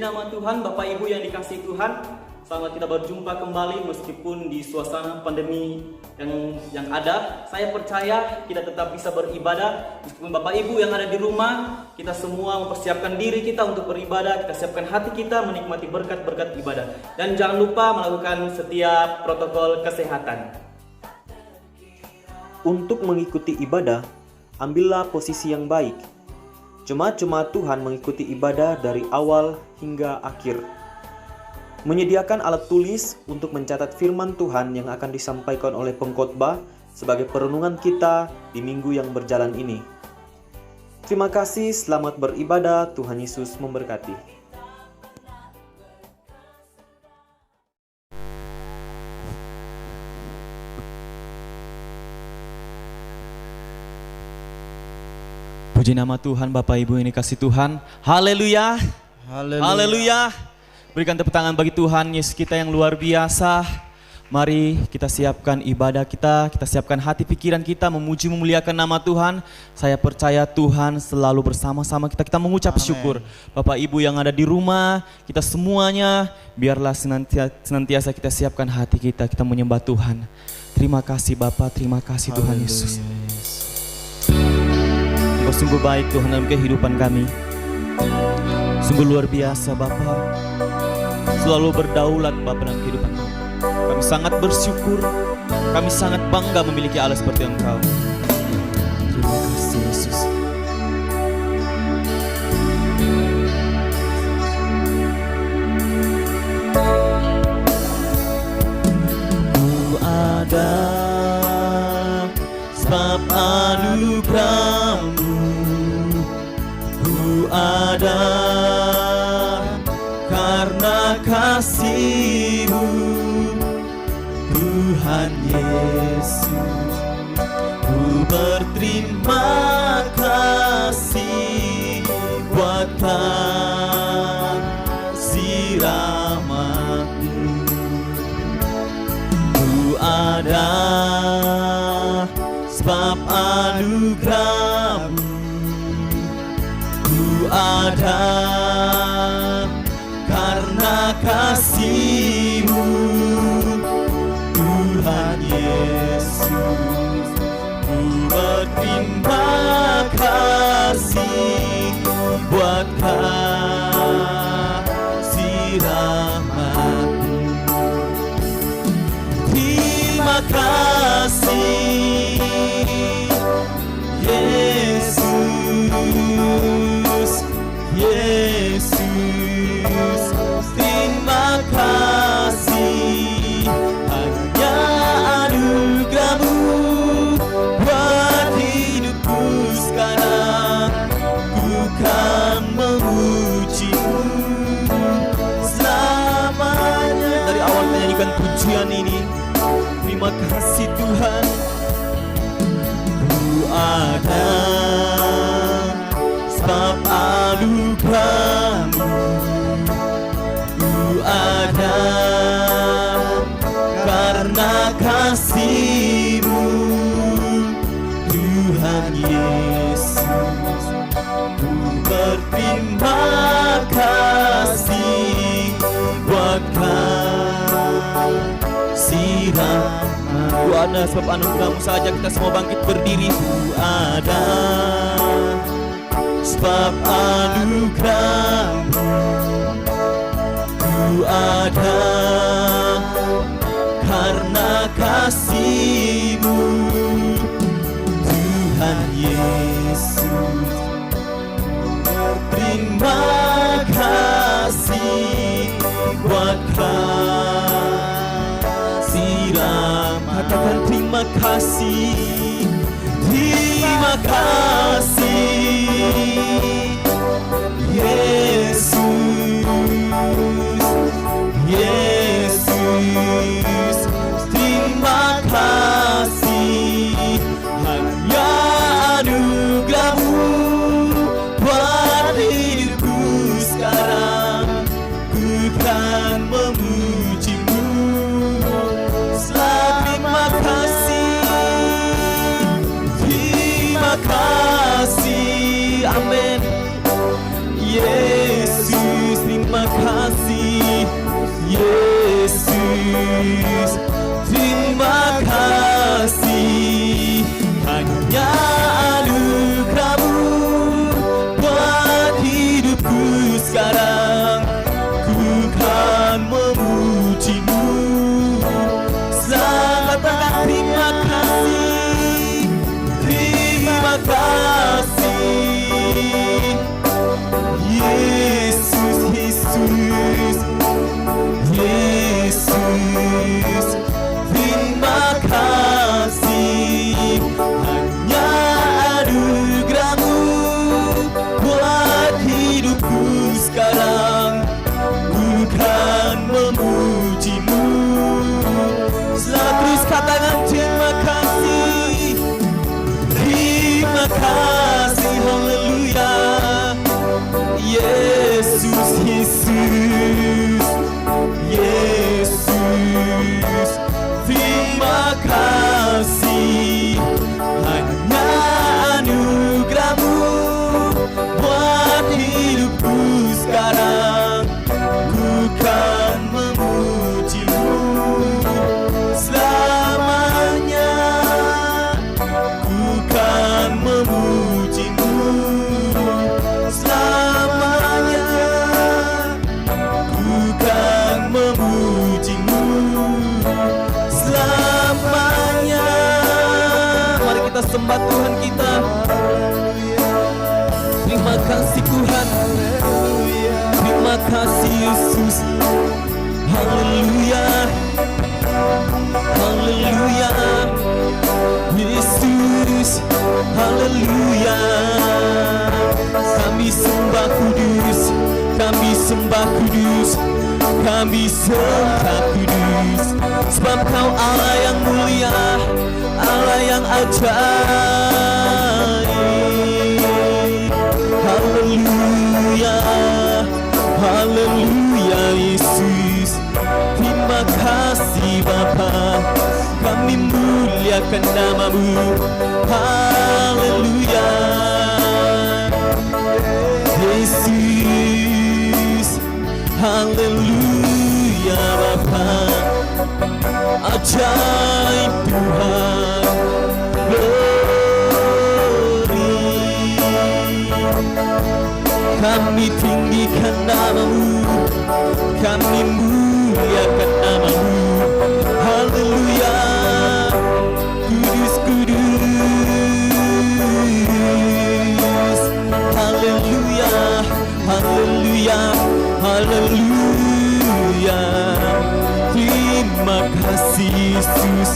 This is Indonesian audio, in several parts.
nama Tuhan, Bapak Ibu yang dikasihi Tuhan, selamat kita berjumpa kembali meskipun di suasana pandemi yang ada. Saya percaya kita tetap bisa beribadah meskipun Bapak Ibu yang ada di rumah, kita semua mempersiapkan diri kita untuk beribadah, kita siapkan hati kita menikmati berkat-berkat ibadah. Dan jangan lupa melakukan setiap protokol kesehatan. Untuk mengikuti ibadah, ambillah posisi yang baik. Jemaat-jemaat Tuhan mengikuti ibadah dari awal hingga akhir. Menyediakan alat tulis untuk mencatat firman Tuhan yang akan disampaikan oleh pengkhotbah sebagai perenungan kita di minggu yang berjalan ini. Terima kasih, selamat beribadah, Tuhan Yesus memberkati. Puji nama Tuhan, Bapak Ibu yang dikasihi Tuhan. Haleluya. Haleluya. Berikan tepuk tangan bagi Tuhan Yesus kita yang luar biasa. Mari kita siapkan ibadah kita siapkan hati pikiran kita memuji memuliakan nama Tuhan. Saya percaya Tuhan selalu bersama-sama kita. Kita mengucap syukur. Bapak Ibu yang ada di rumah, kita semuanya biarlah senantiasa kita siapkan hati kita menyembah Tuhan. Terima kasih Bapa, terima kasih Tuhan Yesus. Engkau sungguh baik Tuhan dalam kehidupan kami. Sungguh luar biasa Bapa. Selalu berdaulat Bapa dalam kehidupan kami. Kami sangat bersyukur. Kami sangat bangga memiliki Allah seperti Engkau. Terima kasih Yesus. Ku ada sebab anugerah-Mu. Ada karena kasih-Mu, Tuhan Yesus. Ku berterima kasih buat kasih rahmat-Mu. Ku ada sebab anugerah-Mu. Ada karena kasih-Mu, Tuhan Yesus. Ku berterima kasih buat kasih rahmat-Mu. Terima kasih Yesus. Yesus, terima kasih hanya anugerah-Mu buat hidupku sekarang. Ku kan memuji-Mu selamanya. Dari awal menyanyikan pujian ini, terima kasih Tuhan. Ku ada sebab anugerah-Mu. Ku ada karena kasih-Mu, Tuhan Yesus. Ku berterima kasih buat kasih rahmat. Ku ada sebab anugerah-Mu saja kita semua bangkit berdiri. Ku ada sebab anugerah-Mu. Ku ada karena kasih-Mu, Tuhan Yesus. Terima kasih buat kasih rahmat. Katakan terima kasih. Terima kasih Yesus. Yesus, terima kasih hanya anugerah-Mu buat hidupku sekarang. Ku kan memuji-Mu. Terima kasih. Terima kasih Yesus, terima kasih. Hanya anugerah-Mu buat hidupku sekarang. Ku kan memuji-Mu. Selamat datang, terima kasih. Terima kasih. Yesus, Yesus, Yesus, terima kasih. Hanya anugerah-Mu buat hidupku sekarang. Ku kan memuji-Mu. Selalu terus katakan terima kasih. Terima kasih, haleluya. Yesus, Yesus, Yesus, terima kasih. Hanya anugerah-Mu buat hidupku sekarang. Ku kan memuji-Mu selamanya. Ku kan memuji-Mu selamanya. Ku kan memuji-Mu selamanya. Mari kita sembah Tuhan kita. Terima kasih Tuhan. Terima kasih Yesus. Haleluya. Haleluya. Yesus. Haleluya. Kami sembah kudus. Kami sembah kudus. Kami sembah kudus. Sebab Kau Allah yang mulia, Allah yang ajaib. Haleluya. Haleluya Yesus. Terima kasih Bapa. Kami muliakan nama-Mu. Haleluya. Yesus. Haleluya Bapa. Ajaib Tuhan. Glory. Kami tinggikan nama-Mu. Kami muliakan nama-Mu. Haleluya. Kudus, kudus. Haleluya. Haleluya. Haleluya. Terima kasih Yesus.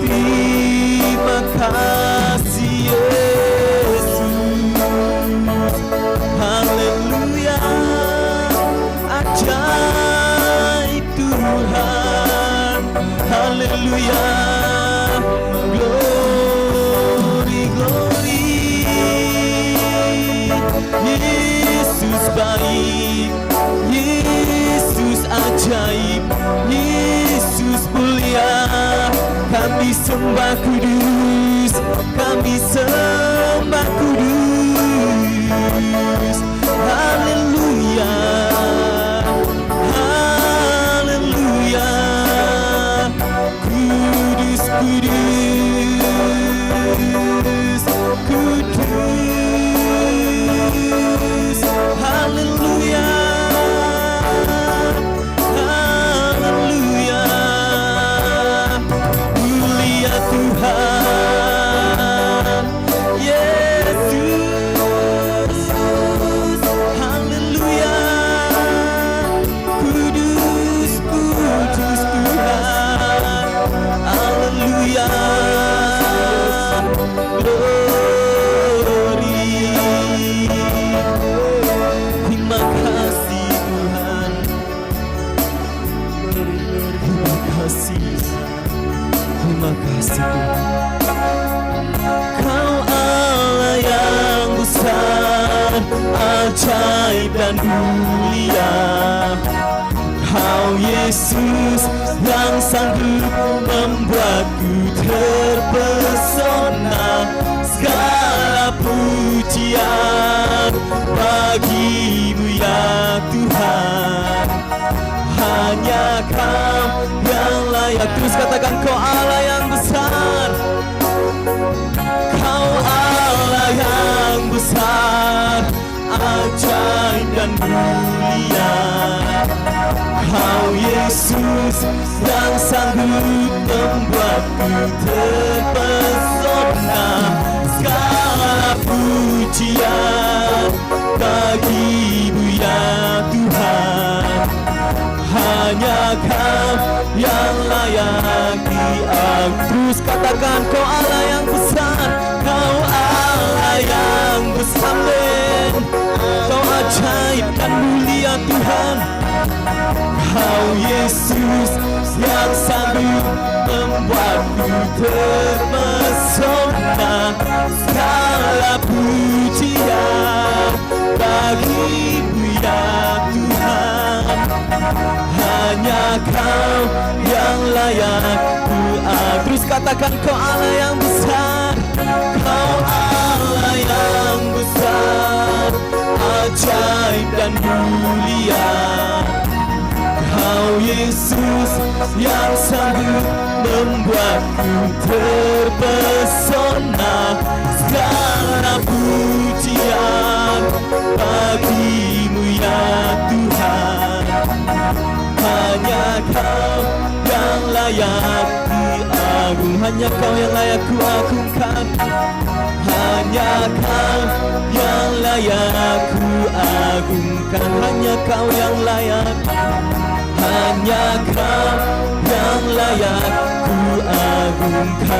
Terima kasih Yesus. Haleluya. Ajaib Tuhan. Haleluya. Glory, glory. Yesus baik. Yesus ajaib. Yesus mulia. Kami sembah kudus. Kami sembah kudus. Haleluya. Haleluya. Kudus, kudus. Kudus. Haleluya. Haleluya. Mulia Tuhan Yesus. Haleluya. Kudus, kudus Tuhan. Haleluya. Glory. Terima kasih Tuhan. Terima kasih. Terima kasih Tuhan. Kau Allah yang besar, ajaib dan mulia. Kau Yesus yang sanggup membuatku terpesona. Segala pujian bagi-Mu ya Tuhan. hanya Kau yang layak. Terus katakan, Kau Allah yang besar, Kau Allah yang besar, ajaib dan mulia. Kau Yesus yang sanggup membuatku terpesona. Segala pujian bagimu ya Tuhan, hanya Kau yang layak diangkat. Terus katakan, Kau Allah yang besar, Kau Allah yang besar, Kau ajaib dan mulia Tuhan. Kau Yesus yang sanggup membuatku terpesona. Segala pujian bagimu ya Tuhan, hanya Kau yang layak kuat. Terus katakan, Kau Allah yang besar, Kau Allah yang besar, ajaib dan mulia. Kau Yesus yang sanggup membuatku terpesona. Segala pujian bagimu ya Tuhan, hanya Kau yang layak diagung. Hanya Kau yang layak kuagungkan, hanya Kau yang layak kuagungkan. Hanya Kau yang layak, hanya Kau yang layak kuagungkan.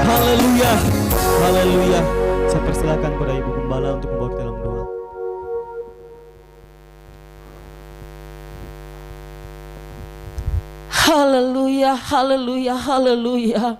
Haleluya, haleluya. Saya persilakan pada Ibu Gembala untuk membawa kita dalam doa. Haleluya, haleluya, haleluya.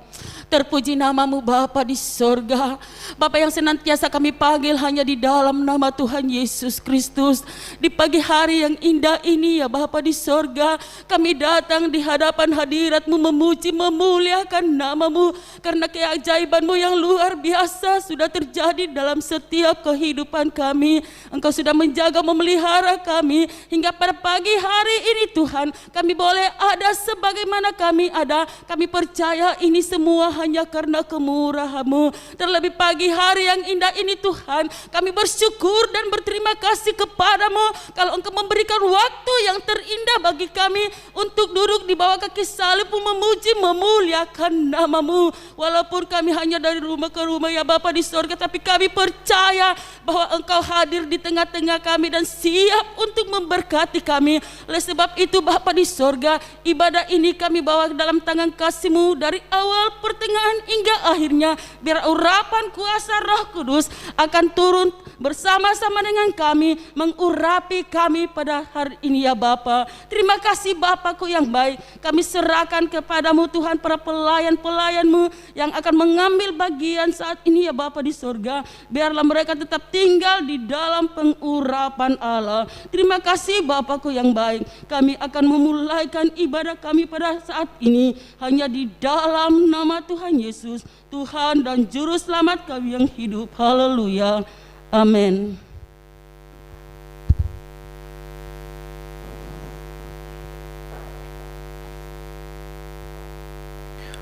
Terpuji namamu Bapa di sorga, Bapa yang senantiasa kami panggil hanya di dalam nama Tuhan Yesus Kristus. Di pagi hari yang indah ini ya Bapa di sorga, kami datang di hadapan hadirat-Mu memuji memuliakan namamu, karena keajaiban-Mu yang luar biasa sudah terjadi dalam setiap kehidupan kami. Engkau sudah menjaga memelihara kami hingga pada pagi hari ini Tuhan, kami boleh ada sebagaimana kami ada. Kami percaya ini semua hanya karena kemurahan-Mu. Terlebih pagi hari yang indah ini Tuhan, kami bersyukur dan berterima kasih kepadamu kalau Engkau memberikan waktu yang terindah bagi kami untuk duduk di bawah kaki salib-Mu memuji memuliakan namamu. Walaupun kami hanya dari rumah ke rumah ya Bapa di sorga, tapi kami percaya bahwa Engkau hadir di tengah-tengah kami dan siap untuk memberkati kami. Oleh sebab itu Bapa di sorga, ibadah ini kami bawa dalam tangan kasih-Mu dari awal pertengahan hingga akhirnya. Biar urapan kuasa Roh Kudus akan turun bersama-sama dengan kami, mengurapi kami pada hari ini ya Bapa. Terima kasih Bapakku yang baik. Kami serahkan kepadamu Tuhan para pelayan-pelayan-Mu yang akan mengambil bagian saat ini ya Bapa di sorga. Biarlah mereka tetap tinggal di dalam pengurapan Allah. Terima kasih Bapakku yang baik. Kami akan memulaikan ibadah kami pada saat ini hanya di dalam nama Tuhan Yesus, Tuhan dan Juru Selamat kami yang hidup. Haleluya. Amin.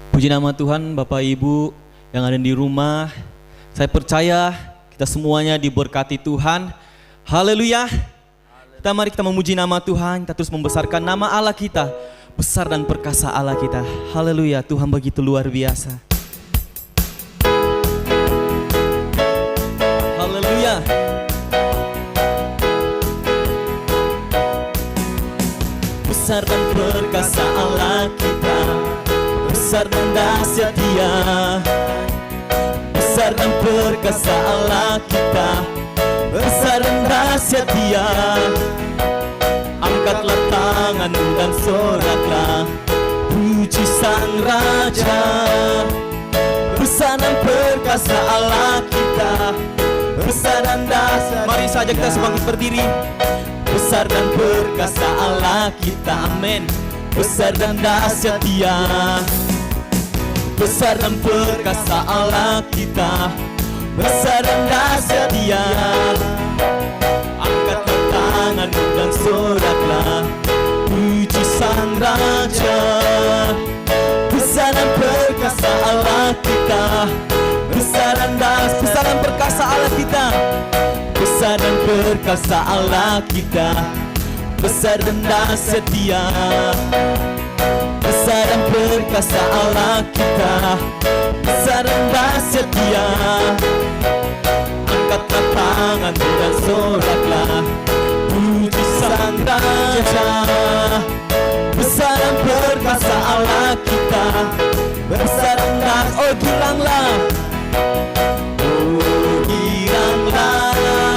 Puji nama Tuhan, Bapak Ibu yang ada di rumah. Saya percaya kita semuanya diberkati Tuhan. Haleluya. Mari kita memuji nama Tuhan, kita terus membesarkan nama Allah kita. Besar dan perkasa Allah kita. Haleluya, Tuhan begitu luar biasa. Haleluya. Besar dan perkasa Allah kita, besar dan dahsyat Dia. Besar dan perkasa Allah kita, besar dan dahsyat Dia. Angkatlah tanganmu dan soraklah, puji Sang Raja. Besar dan perkasa Allah kita, besar dan dahsyat. Mari saja kita sebangkit berdiri. Besar dan perkasa Allah kita, amin. Besar dan dahsyat Dia. Besar dan perkasa Allah kita, besar dan dahsyat Dia. Angkatlah tanganmu dan soraklah. Puji Sang Raja, besar dan perkasa Allah kita, besar dan perkasa Allah kita, besar dan perkasa Allah kita, besar dan setia, besar dan perkasa Allah kita, besar dan setia. Angkatlah tanganmu dan soraklah. Puji Sang Raja, besar dan perkasa Allah kita, besar dan oh giranglah, oh giranglah,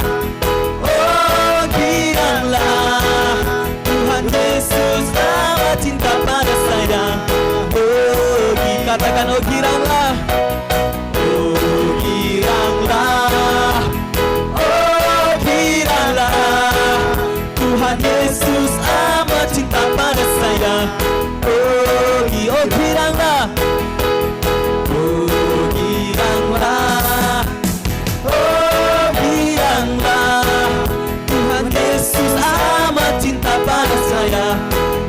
oh giranglah. Tuhan Yesus amat cinta pada saya. Oh katakan oh giranglah, oh giranglah, oh giranglah. Tuhan Yesus amat cinta pada saya. Oh giranglah, oh giranglah, oh giranglah. Tuhan Yesus amat cinta pada saya.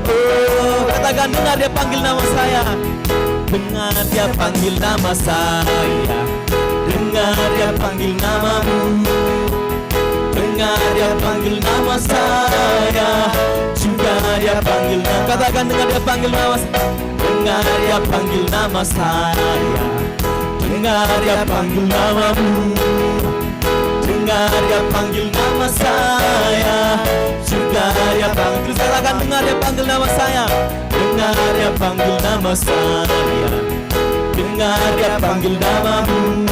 Oh katakan dengar dia panggil nama saya. Dengar dia panggil nama saya. Dengar dia panggil namamu. Dengar dia panggil nama saya. Juga dia panggil nama. Katakan dengar dia panggil nama saya. Dengar dia panggil nama saya. Dengar dia panggil namamu. Dengar dia panggil nama saya. Juga dia panggil. Terus katakan dengar dia panggil nama saya. Dengar dia panggil nama saya. Dengar dia panggil namamu.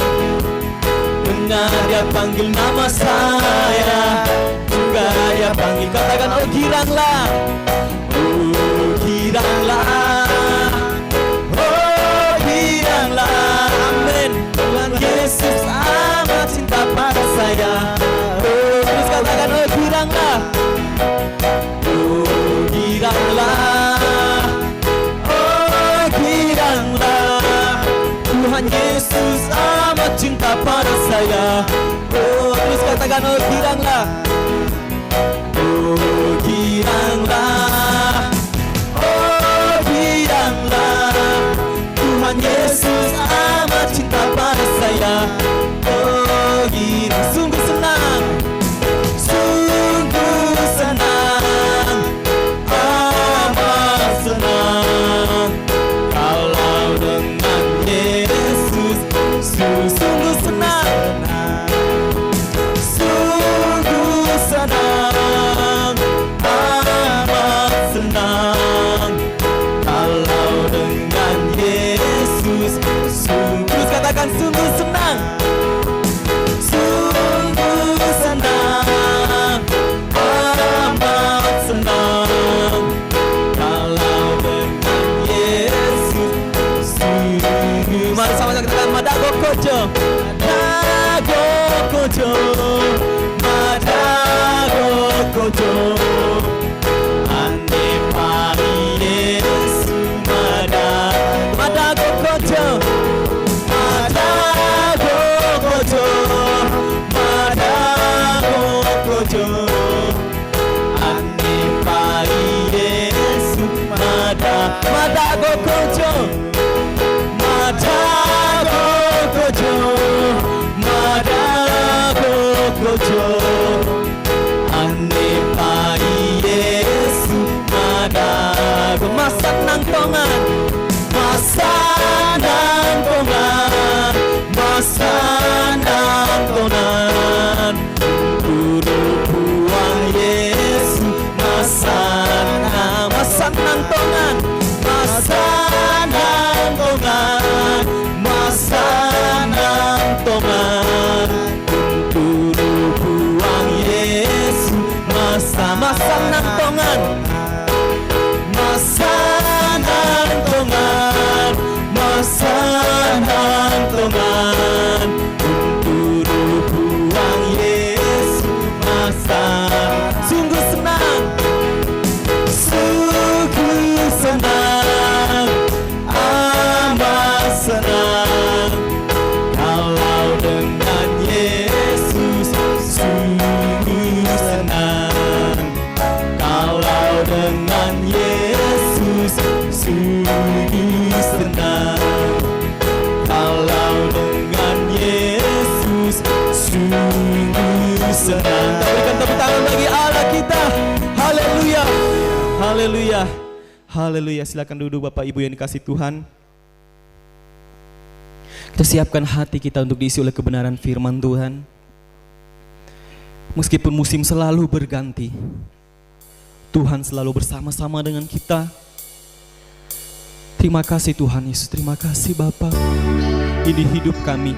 Dengar dia panggil nama saya. Juga dia panggil. Katakan oh giranglah, oh giranglah, oh giranglah. Amin. Tuhan Yesus amat cinta pada saya. Oh terus katakan oh giranglah, oh giranglah, oh giranglah. Tuhan Yesus amat cinta pada saya. Oh terus katakan oh giranglah, oh giranglah, oh giranglah. Tuhan Yesus amat cinta pada saya. Oh girang. Sungguh senang, sungguh senang, amat senang kalau dengan Yesus. Sungguh senang, sungguh senang, amat senang kalau dengan Yesus. Sungguh katakan sungguh senang, sungguh senang, amat senang kalau dengan Yesus. Sungguh. Mari sama-sama katakan Madago Kojo, Madago Kojo, Madago Kojo. Ane pari Yesu Madago Kojo, Madago Kojo, Madago Kojo. Ane pari Yesu Madago Kojo, Madago Kojo, Madago Kojo. Ane pari Yesu Madago. Masa nang tongan, masa nang tongan, masa nang tongan. Guru buang Yesu masa nang tongan, masa nang tongan, masa nang tongan. Guru buang Yesu masa nang tongan, masa nang tongan, masa nang tongan. Guru buang Yesu masa. Sungguh senang, sungguh senang, amat senang kalau dengan Yesus. Sungguh senang, Haleluya. Haleluya. Silakan duduk Bapak Ibu yang dikasih Tuhan. Kita siapkan hati kita untuk diisi oleh kebenaran firman Tuhan. Meskipun musim selalu berganti, Tuhan selalu bersama-sama dengan kita. Terima kasih Tuhan Yesus, terima kasih Bapa. Ini hidup kami.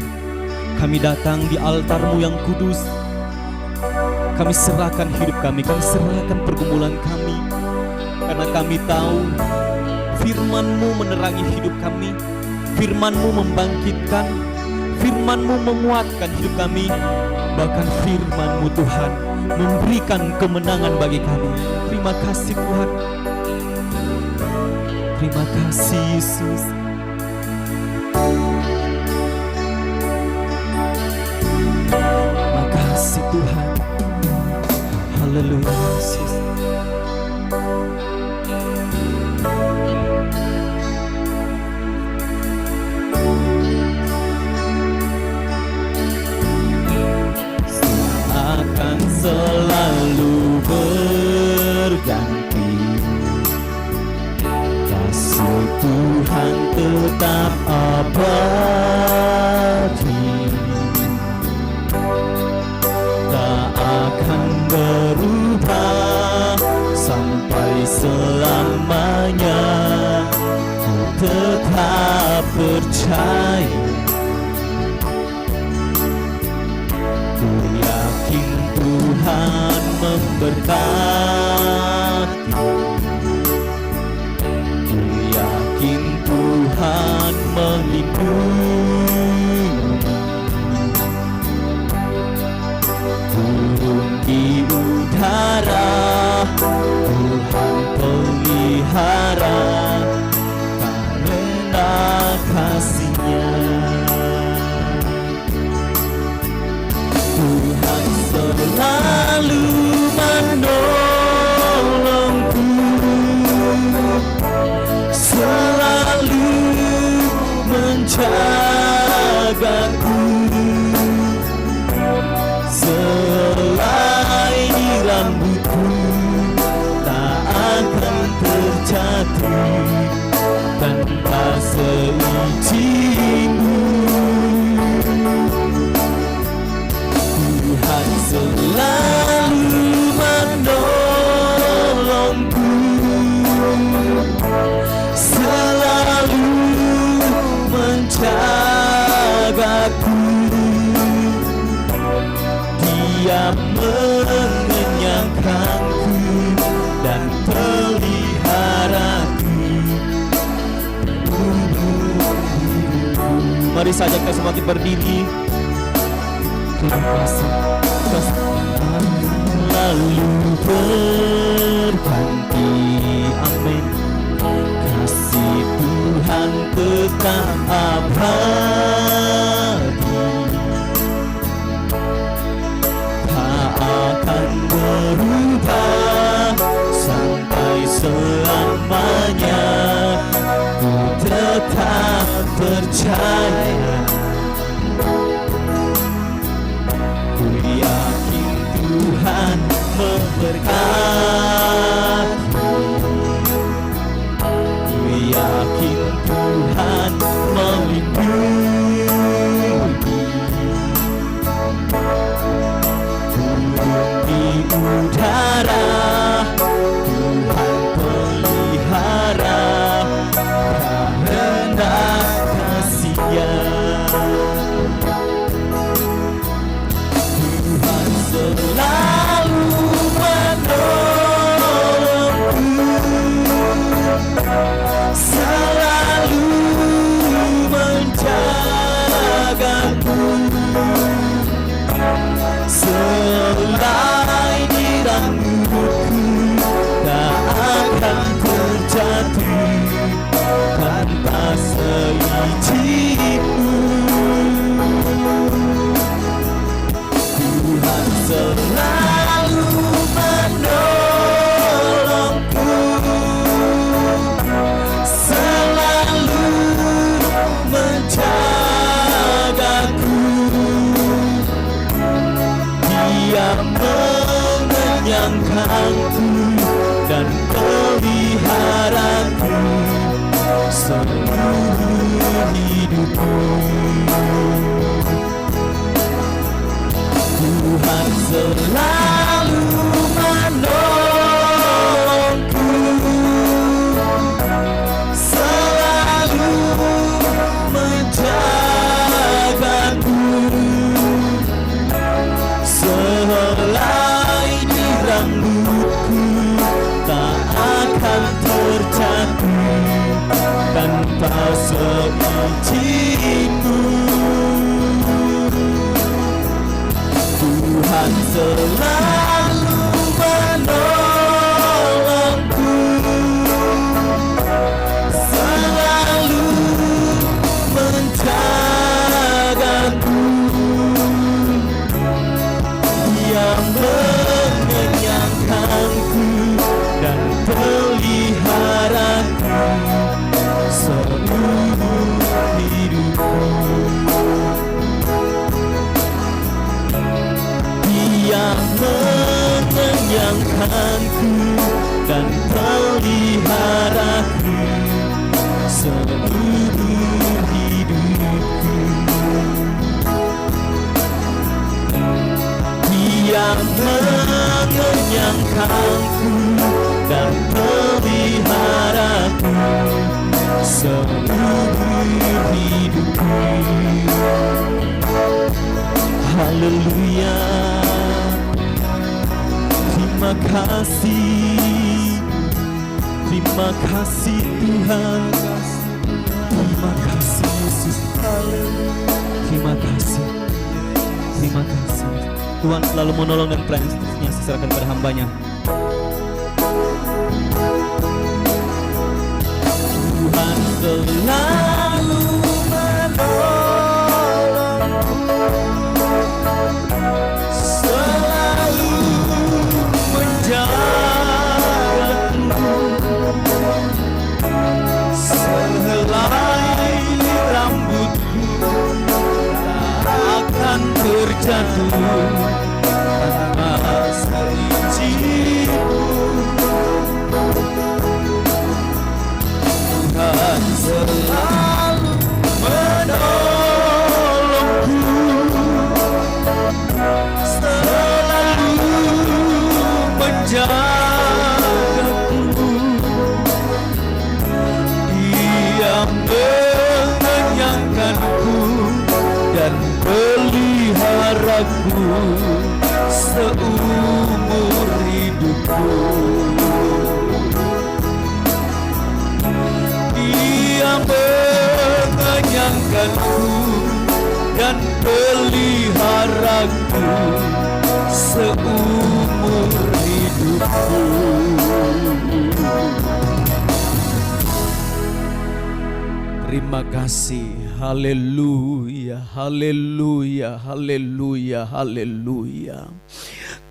Kami datang di altar-Mu yang kudus. Kami serahkan hidup kami serahkan pergumulan kami. Karena kami tahu firman-Mu menerangi hidup kami. Firman-Mu membangkitkan, firman-Mu menguatkan hidup kami. Bahkan firman-Mu Tuhan memberikan kemenangan bagi kami. Terima kasih Tuhan. Terima kasih Yesus. Terima kasih Tuhan. Haleluya Yesus. Akan selalu berganti, kasih Tuhan tetap abadi, tak akan berubah sampai selamanya. Ku tetap percaya, ku yakin Tuhan memberkati, ku yakin Tuhan melindungi. Burung di udara Tuhan pelihara, karena kasih-Nya. Tuhan selalu menolongku, selalu menjagaku. Selai rambutku tak akan terjatuh tanpa seizin-Mu. Tuhan selalu menolongku, selalu menjagaku. Dia mengenyangkanku dan peliharaku. Mari saja kita semua berdiri. Terima kasih. Lalu berganti, amin. Kasih Tuhan tetap abadi, tak akan berubah sampai selamanya. Ku tetap percaya, ku yakin Tuhan memberkati, ku yakin Tuhan melindungi. Burung di udara Tuhan pelihara, karena kasih-Nya. hidupku. Tuhan selalu menolongku, selalu menjagaku, sehelai di rambutku tak akan terjatuh tanpa seizinku. Tuhan selalu menolongku, selalu menjagaku, Dia mengenyangkanku dan peliharaku seumur hidupku. Dia mengenyangkanku dan peliharaku seumur hidupku. Dia mengenyangkanku dan peliharaku seumur hidupku. Haleluya. Terima kasih Tuhan, terima kasih Yesus, terima kasih. Tuhan selalu menolong dan plan seterusnya diserahkan pada hambanya. Tuhan selalu terjatuh tanpa seizinku. Tuhan selalu menolongku, selalu menjagaku, Dia mengenyangkanku dan peliharaku seumur hidupku. Dia mengenyangkanku dan peliharaku seumur hidupku. Terima kasih. Haleluya, haleluya, haleluya, haleluya.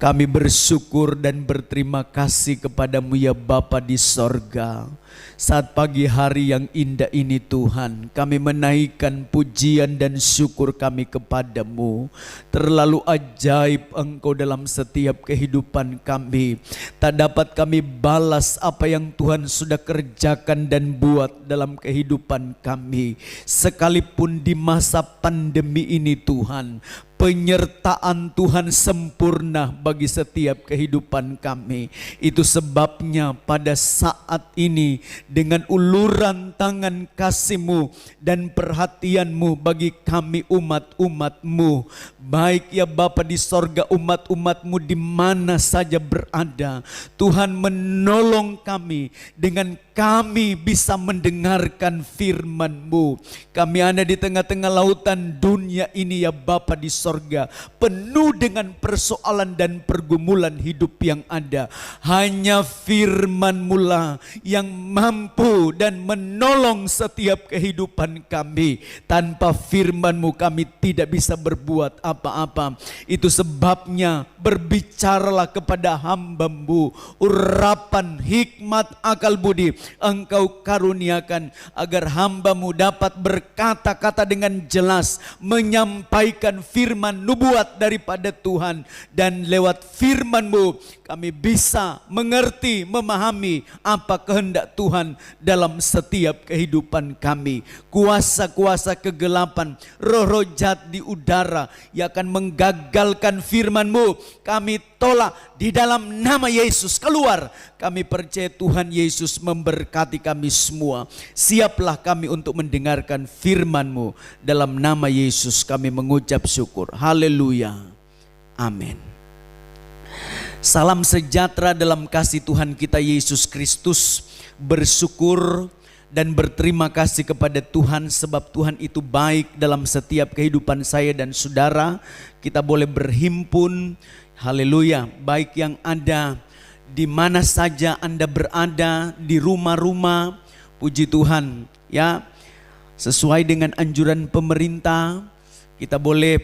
Kami bersyukur dan berterima kasih kepadamu ya Bapa di sorga. Saat pagi hari yang indah ini Tuhan, kami menaikkan pujian dan syukur kami kepadamu. Terlalu ajaib Engkau dalam setiap kehidupan kami. Tak dapat kami balas apa yang Tuhan sudah kerjakan dan buat dalam kehidupan kami. Sekalipun di masa pandemi ini Tuhan, penyertaan Tuhan sempurna bagi setiap kehidupan kami. Itu sebabnya pada saat ini dengan uluran tangan kasih-Mu dan perhatian-Mu bagi kami umat-umat-Mu, baik ya Bapa di sorga, umat-umat-Mu di mana saja berada, Tuhan menolong kami dengan kami bisa mendengarkan firman-Mu. Kami ada di tengah-tengah lautan dunia ini ya Bapa di sorga, penuh dengan persoalan dan pergumulan hidup yang ada. Hanya firman-Mu lah yang mampu dan menolong setiap kehidupan kami. Tanpa firman-Mu kami tidak bisa berbuat apa-apa. Itu sebabnya berbicaralah kepada hamba-Mu, urapan, hikmat, akal budi Engkau karuniakan agar hamba-Mu dapat berkata-kata dengan jelas, menyampaikan firman firman nubuat daripada Tuhan. Dan lewat firman-Mu kami bisa mengerti, memahami apa kehendak Tuhan dalam setiap kehidupan kami. Kuasa-kuasa kegelapan, roh-roh jahat di udara yang akan menggagalkan firman-Mu, kami tolak di dalam nama Yesus. Keluar. Kami percaya Tuhan Yesus memberkati kami semua. Siaplah kami untuk mendengarkan firman-Mu. Dalam nama Yesus kami mengucap syukur. Haleluya. Amin. Salam sejahtera dalam kasih Tuhan kita Yesus Kristus. Bersyukur dan berterima kasih kepada Tuhan sebab Tuhan itu baik dalam setiap kehidupan saya dan saudara. Kita boleh berhimpun. Haleluya. Baik yang ada di mana saja Anda berada, di rumah-rumah, puji Tuhan ya. Sesuai dengan anjuran pemerintah, kita boleh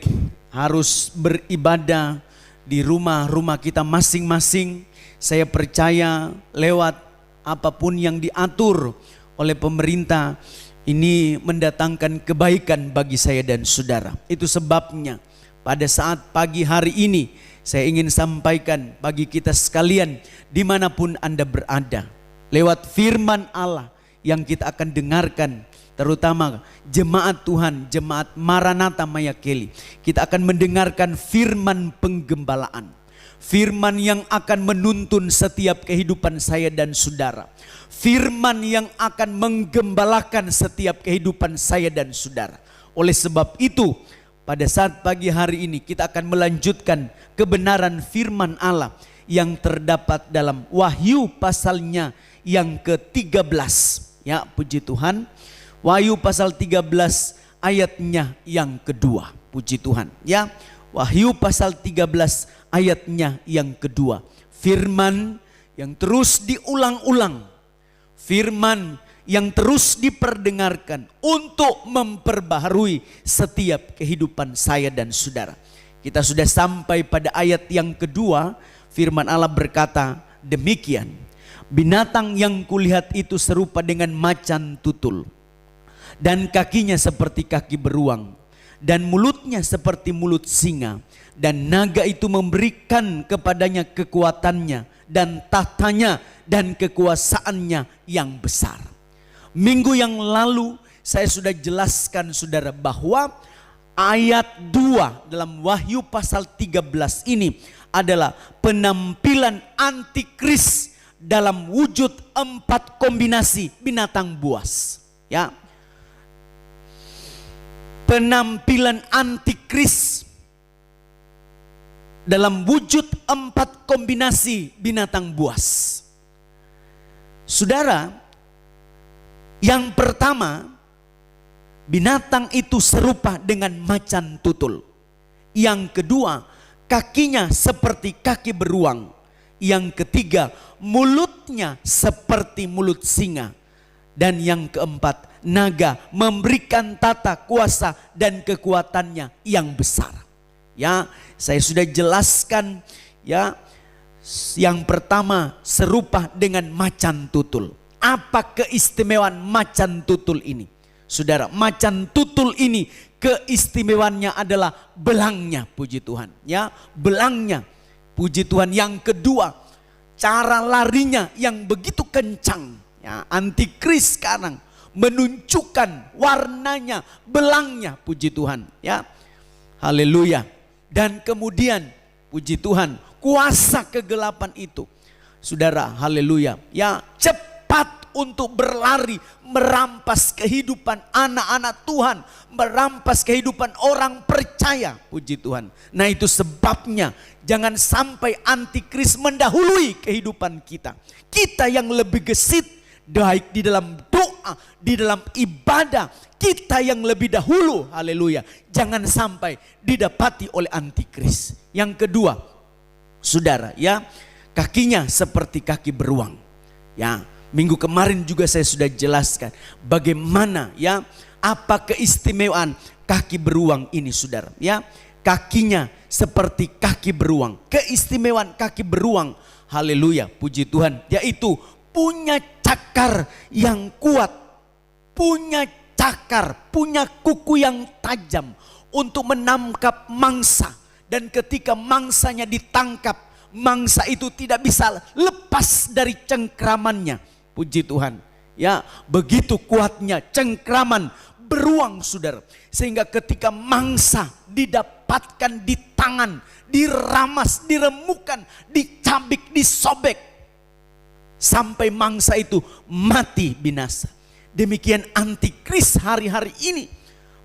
harus beribadah di rumah-rumah kita masing-masing. Saya percaya lewat apapun yang diatur oleh pemerintah, ini mendatangkan kebaikan bagi saya dan saudara. Itu sebabnya pada saat pagi hari ini saya ingin sampaikan bagi kita sekalian dimanapun Anda berada, lewat firman Allah yang kita akan dengarkan, terutama jemaat Tuhan, jemaat Maranatha Mayakeli. Kita akan mendengarkan firman penggembalaan, firman yang akan menuntun setiap kehidupan saya dan saudara, firman yang akan menggembalakan setiap kehidupan saya dan saudara. Oleh sebab itu, pada saat pagi hari ini kita akan melanjutkan kebenaran firman Allah yang terdapat dalam Wahyu pasalnya yang ke-13. Ya, puji Tuhan. Wahyu pasal 13 ayatnya yang kedua. Puji Tuhan. Ya, Wahyu pasal 13 ayatnya yang kedua. Firman yang terus diulang-ulang. Firman yang terus diperdengarkan untuk memperbaharui setiap kehidupan saya dan saudara. Kita sudah sampai pada ayat yang kedua. Firman Allah berkata demikian. Binatang yang kulihat itu serupa dengan macan tutul, dan kakinya seperti kaki beruang, dan mulutnya seperti mulut singa. Dan naga itu memberikan kepadanya kekuatannya dan tahtanya dan kekuasaannya yang besar. Minggu yang lalu saya sudah jelaskan saudara bahwa ayat 2 dalam Wahyu pasal 13 ini adalah penampilan antikris dalam wujud 4 kombinasi binatang buas. Ya, penampilan antikris dalam wujud 4 kombinasi binatang buas. Saudara, yang pertama, binatang itu serupa dengan macan tutul. Yang kedua, kakinya seperti kaki beruang. Yang ketiga, mulutnya seperti mulut singa. Dan yang keempat, naga memberikan tata kuasa dan kekuatannya yang besar. Ya, saya sudah jelaskan ya. Yang pertama, serupa dengan macan tutul. Apa keistimewaan macan tutul ini? Saudara, macan tutul ini keistimewaannya adalah belangnya, puji Tuhan. Ya, belangnya, puji Tuhan. Yang kedua, cara larinya yang begitu kencang. Ya, antikris sekarang menunjukkan warnanya, belangnya, puji Tuhan. Ya, haleluya. Dan kemudian, puji Tuhan, kuasa kegelapan itu, saudara, haleluya. Ya, cepat untuk berlari, merampas kehidupan anak-anak Tuhan, merampas kehidupan orang percaya, puji Tuhan. Nah, itu sebabnya jangan sampai antikris mendahului kehidupan kita. Kita yang lebih gesit, baik di dalam doa, di dalam ibadah, kita yang lebih dahulu, haleluya. Jangan sampai didapati oleh antikris. Yang kedua, saudara, ya, kakinya seperti kaki beruang. Ya, minggu kemarin juga saya sudah jelaskan bagaimana, ya, apa keistimewaan kaki beruang ini, saudara. Ya, kakinya seperti kaki beruang. Keistimewaan kaki beruang, haleluya, puji Tuhan, yaitu punya cakar yang kuat, punya cakar, punya kuku yang tajam untuk menangkap mangsa. Dan ketika mangsanya ditangkap, mangsa itu tidak bisa lepas dari cengkramannya. Puji Tuhan. Ya, begitu kuatnya cengkraman beruang, saudara. Sehingga ketika mangsa didapatkan di tangan, diramas, diremukan, dicabik, disobek, sampai mangsa itu mati binasa. Demikian antikris hari-hari ini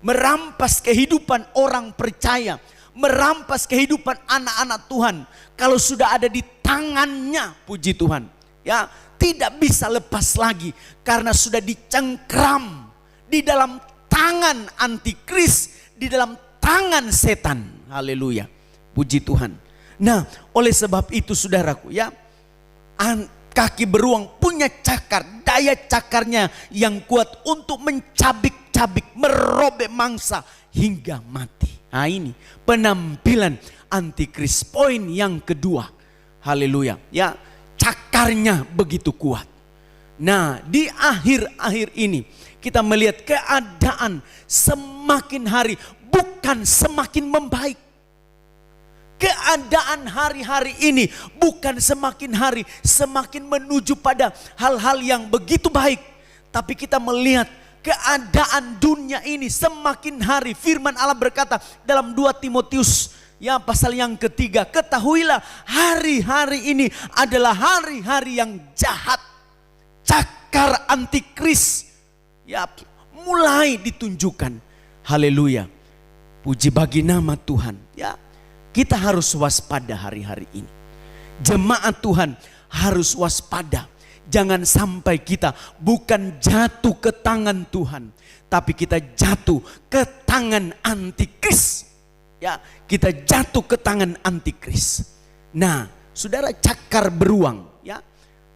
merampas kehidupan orang percaya, merampas kehidupan anak-anak Tuhan. Kalau sudah ada di tangannya, puji Tuhan, ya, tidak bisa lepas lagi karena sudah dicengkram di dalam tangan antikris, di dalam tangan setan. Haleluya. Puji Tuhan. Nah, oleh sebab itu saudaraku, ya, kaki beruang punya cakar, daya cakarnya yang kuat untuk mencabik-cabik, merobek mangsa hingga mati. Nah, ini penampilan antikris. Poin yang kedua. Haleluya. Ya, cakarnya begitu kuat. Nah, di akhir-akhir ini kita melihat keadaan semakin hari bukan semakin membaik. Keadaan hari-hari ini bukan semakin hari semakin menuju pada hal-hal yang begitu baik. Tapi kita melihat keadaan dunia ini semakin hari. Firman Allah berkata dalam 2 Timotius ya pasal yang ketiga, ketahuilah hari-hari ini adalah hari-hari yang jahat. Cakar antikris ya mulai ditunjukkan. Haleluya. Puji bagi nama Tuhan. Ya, kita harus waspada hari-hari ini. Jemaat Tuhan harus waspada. Jangan sampai kita bukan jatuh ke tangan Tuhan, tapi kita jatuh ke tangan antikris. Ya, kita jatuh ke tangan antikris. Nah, saudara, cakar beruang, ya.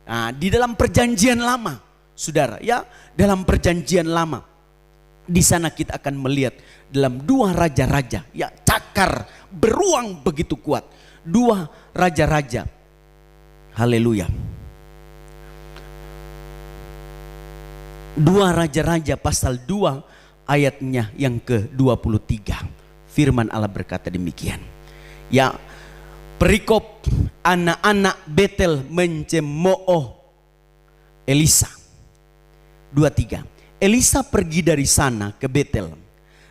Nah, di dalam perjanjian lama, saudara, ya, dalam perjanjian lama, di sana kita akan melihat dalam 2 raja-raja, ya, cakar beruang begitu kuat. 2 raja-raja. Haleluya. 2 raja-raja pasal 2 ayatnya yang ke-23. Firman Allah berkata demikian. Ya, perikop anak-anak Betel mencemooh Elisa. 23. Elisa pergi dari sana ke Betel,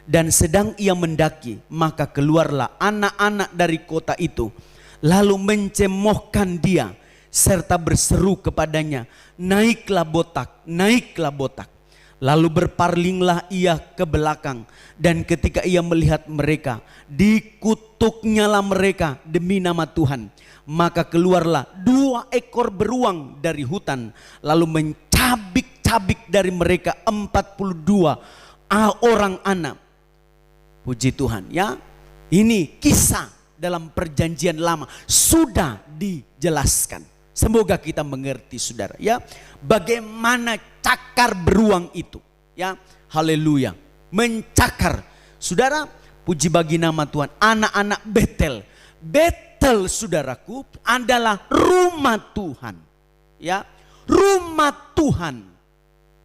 dan sedang ia mendaki, maka keluarlah anak-anak dari kota itu, lalu mencemohkan dia, serta berseru kepadanya, naiklah botak, naiklah botak. Lalu berparlinglah ia ke belakang, dan ketika ia melihat mereka, dikutuknyalah mereka demi nama Tuhan. Maka keluarlah 2 ekor beruang dari hutan, lalu mencabik-cabik dari mereka 42 orang anak. Puji Tuhan, ya. Ini kisah dalam perjanjian lama sudah dijelaskan. Semoga kita mengerti, saudara, ya, bagaimana cakar beruang itu, ya. Haleluya. Mencakar. Saudara, puji bagi nama Tuhan. Anak-anak Betel. Betel, saudaraku, adalah rumah Tuhan, ya. Rumah Tuhan.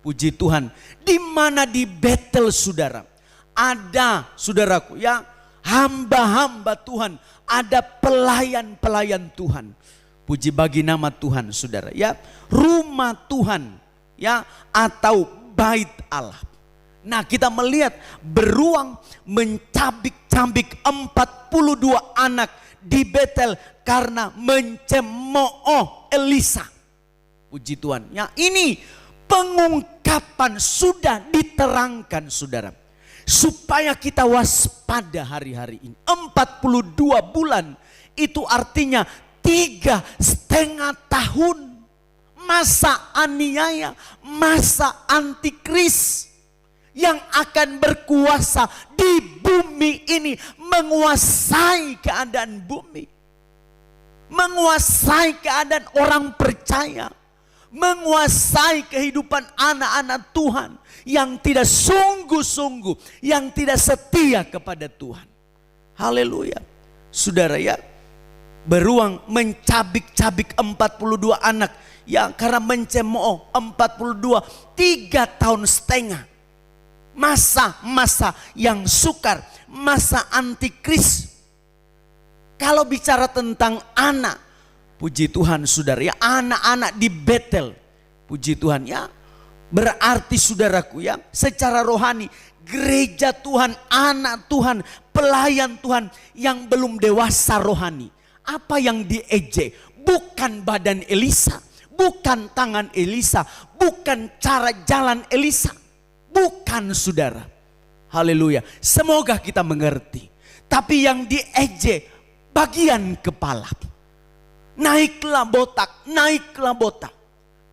Puji Tuhan. Di mana di Betel, saudara, ada, saudaraku, ya, hamba-hamba Tuhan, ada pelayan-pelayan Tuhan. Puji bagi nama Tuhan, saudara, ya. Rumah Tuhan, ya, atau bait Allah. Nah, kita melihat beruang mencabik-cabik 42 anak di Betel karena mencemooh Elisa. Puji Tuhan, ya, ini pengungkapan sudah diterangkan, saudara, supaya kita waspada hari-hari ini. 42 bulan itu artinya 3,5 tahun masa aniaya, masa antikris yang akan berkuasa di bumi ini, menguasai keadaan bumi, menguasai keadaan orang percaya, menguasai kehidupan anak-anak Tuhan yang tidak sungguh-sungguh, yang tidak setia kepada Tuhan. Haleluya. Saudara, ya, beruang mencabik-cabik 42 anak, ya, karena mencemooh 42, 3,5 tahun. Masa-masa yang sukar, masa antikris. Kalau bicara tentang anak, puji Tuhan saudara ya, anak-anak di Betel, puji Tuhan ya, berarti saudaraku ya, secara rohani gereja Tuhan, anak Tuhan, pelayan Tuhan yang belum dewasa rohani. Apa yang diejek? Bukan badan Elisa, bukan tangan Elisa, bukan cara jalan Elisa, bukan saudara. Haleluya. Semoga kita mengerti. Tapi yang diejek bagian kepala. Naiklah botak, naiklah botak.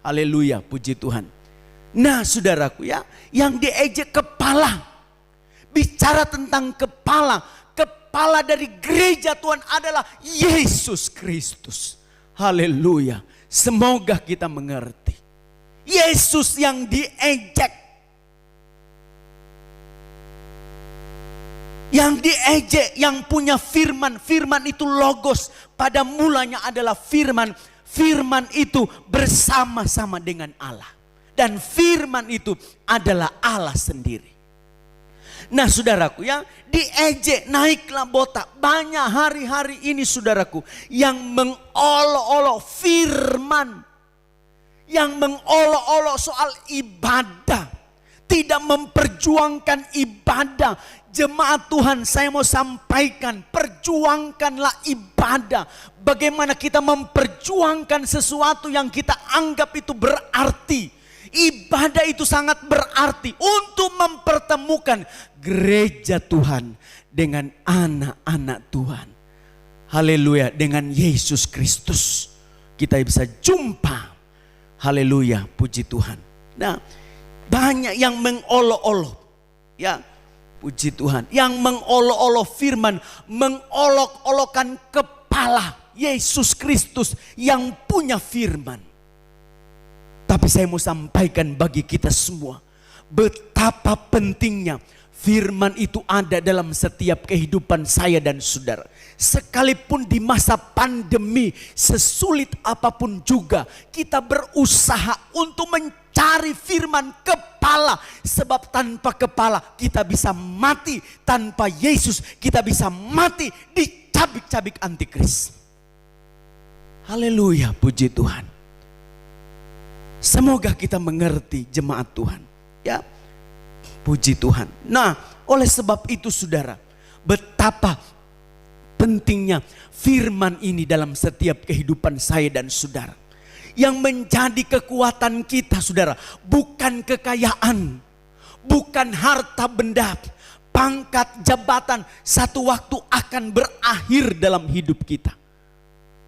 Haleluya, puji Tuhan. Nah saudaraku ya, yang diejek kepala. Bicara tentang kepala, kepala dari gereja Tuhan adalah Yesus Kristus. Haleluya. Semoga kita mengerti. Yesus yang diejek. Yang diejek, yang punya firman. Firman itu logos. Pada mulanya adalah firman. Firman itu bersama-sama dengan Allah. Dan firman itu adalah Allah sendiri. Nah saudaraku ya, diejek, naiklah botak. Banyak hari-hari ini saudaraku yang mengolok-olok firman. Yang mengolok-olok soal ibadah. Tidak memperjuangkan ibadah. Jemaat Tuhan, saya mau sampaikan, perjuangkanlah ibadah. Bagaimana kita memperjuangkan sesuatu yang kita anggap itu berarti. Ibadah itu sangat berarti untuk mempertemukan gereja Tuhan dengan anak-anak Tuhan. Haleluya, dengan Yesus Kristus kita bisa jumpa. Haleluya, puji Tuhan. Nah, banyak yang mengolok-olok, ya, puji Tuhan, yang mengolok-olok firman, mengolok-olokkan kepala Yesus Kristus yang punya firman. Tapi saya mau sampaikan bagi kita semua, betapa pentingnya firman itu ada dalam setiap kehidupan saya dan saudara. Sekalipun di masa pandemi, sesulit apapun juga, kita berusaha untuk mencari firman kepala. Sebab tanpa kepala kita bisa mati, tanpa Yesus kita bisa mati di cabik-cabik antikris. Haleluya, puji Tuhan. Semoga kita mengerti jemaat Tuhan. Ya, puji Tuhan. Nah, oleh sebab itu saudara, betapa pentingnya firman ini dalam setiap kehidupan saya dan saudara. Yang menjadi kekuatan kita saudara, bukan kekayaan, bukan harta benda, pangkat, jabatan, satu waktu akan berakhir dalam hidup kita.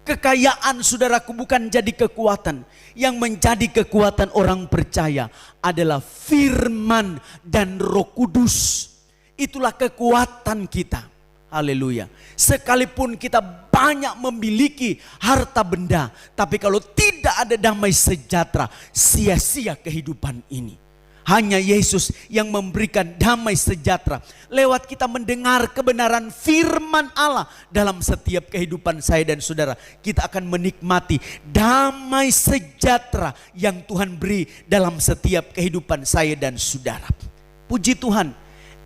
Kekayaan saudaraku bukan jadi kekuatan. Yang menjadi kekuatan orang percaya adalah firman dan Roh Kudus. Itulah kekuatan kita. Haleluya. Sekalipun kita banyak memiliki harta benda, tapi kalau tidak ada damai sejahtera, sia-sia kehidupan ini. Hanya Yesus yang memberikan damai sejahtera. Lewat kita mendengar kebenaran firman Allah dalam setiap kehidupan saya dan saudara, kita akan menikmati damai sejahtera yang Tuhan beri dalam setiap kehidupan saya dan saudara. Puji Tuhan,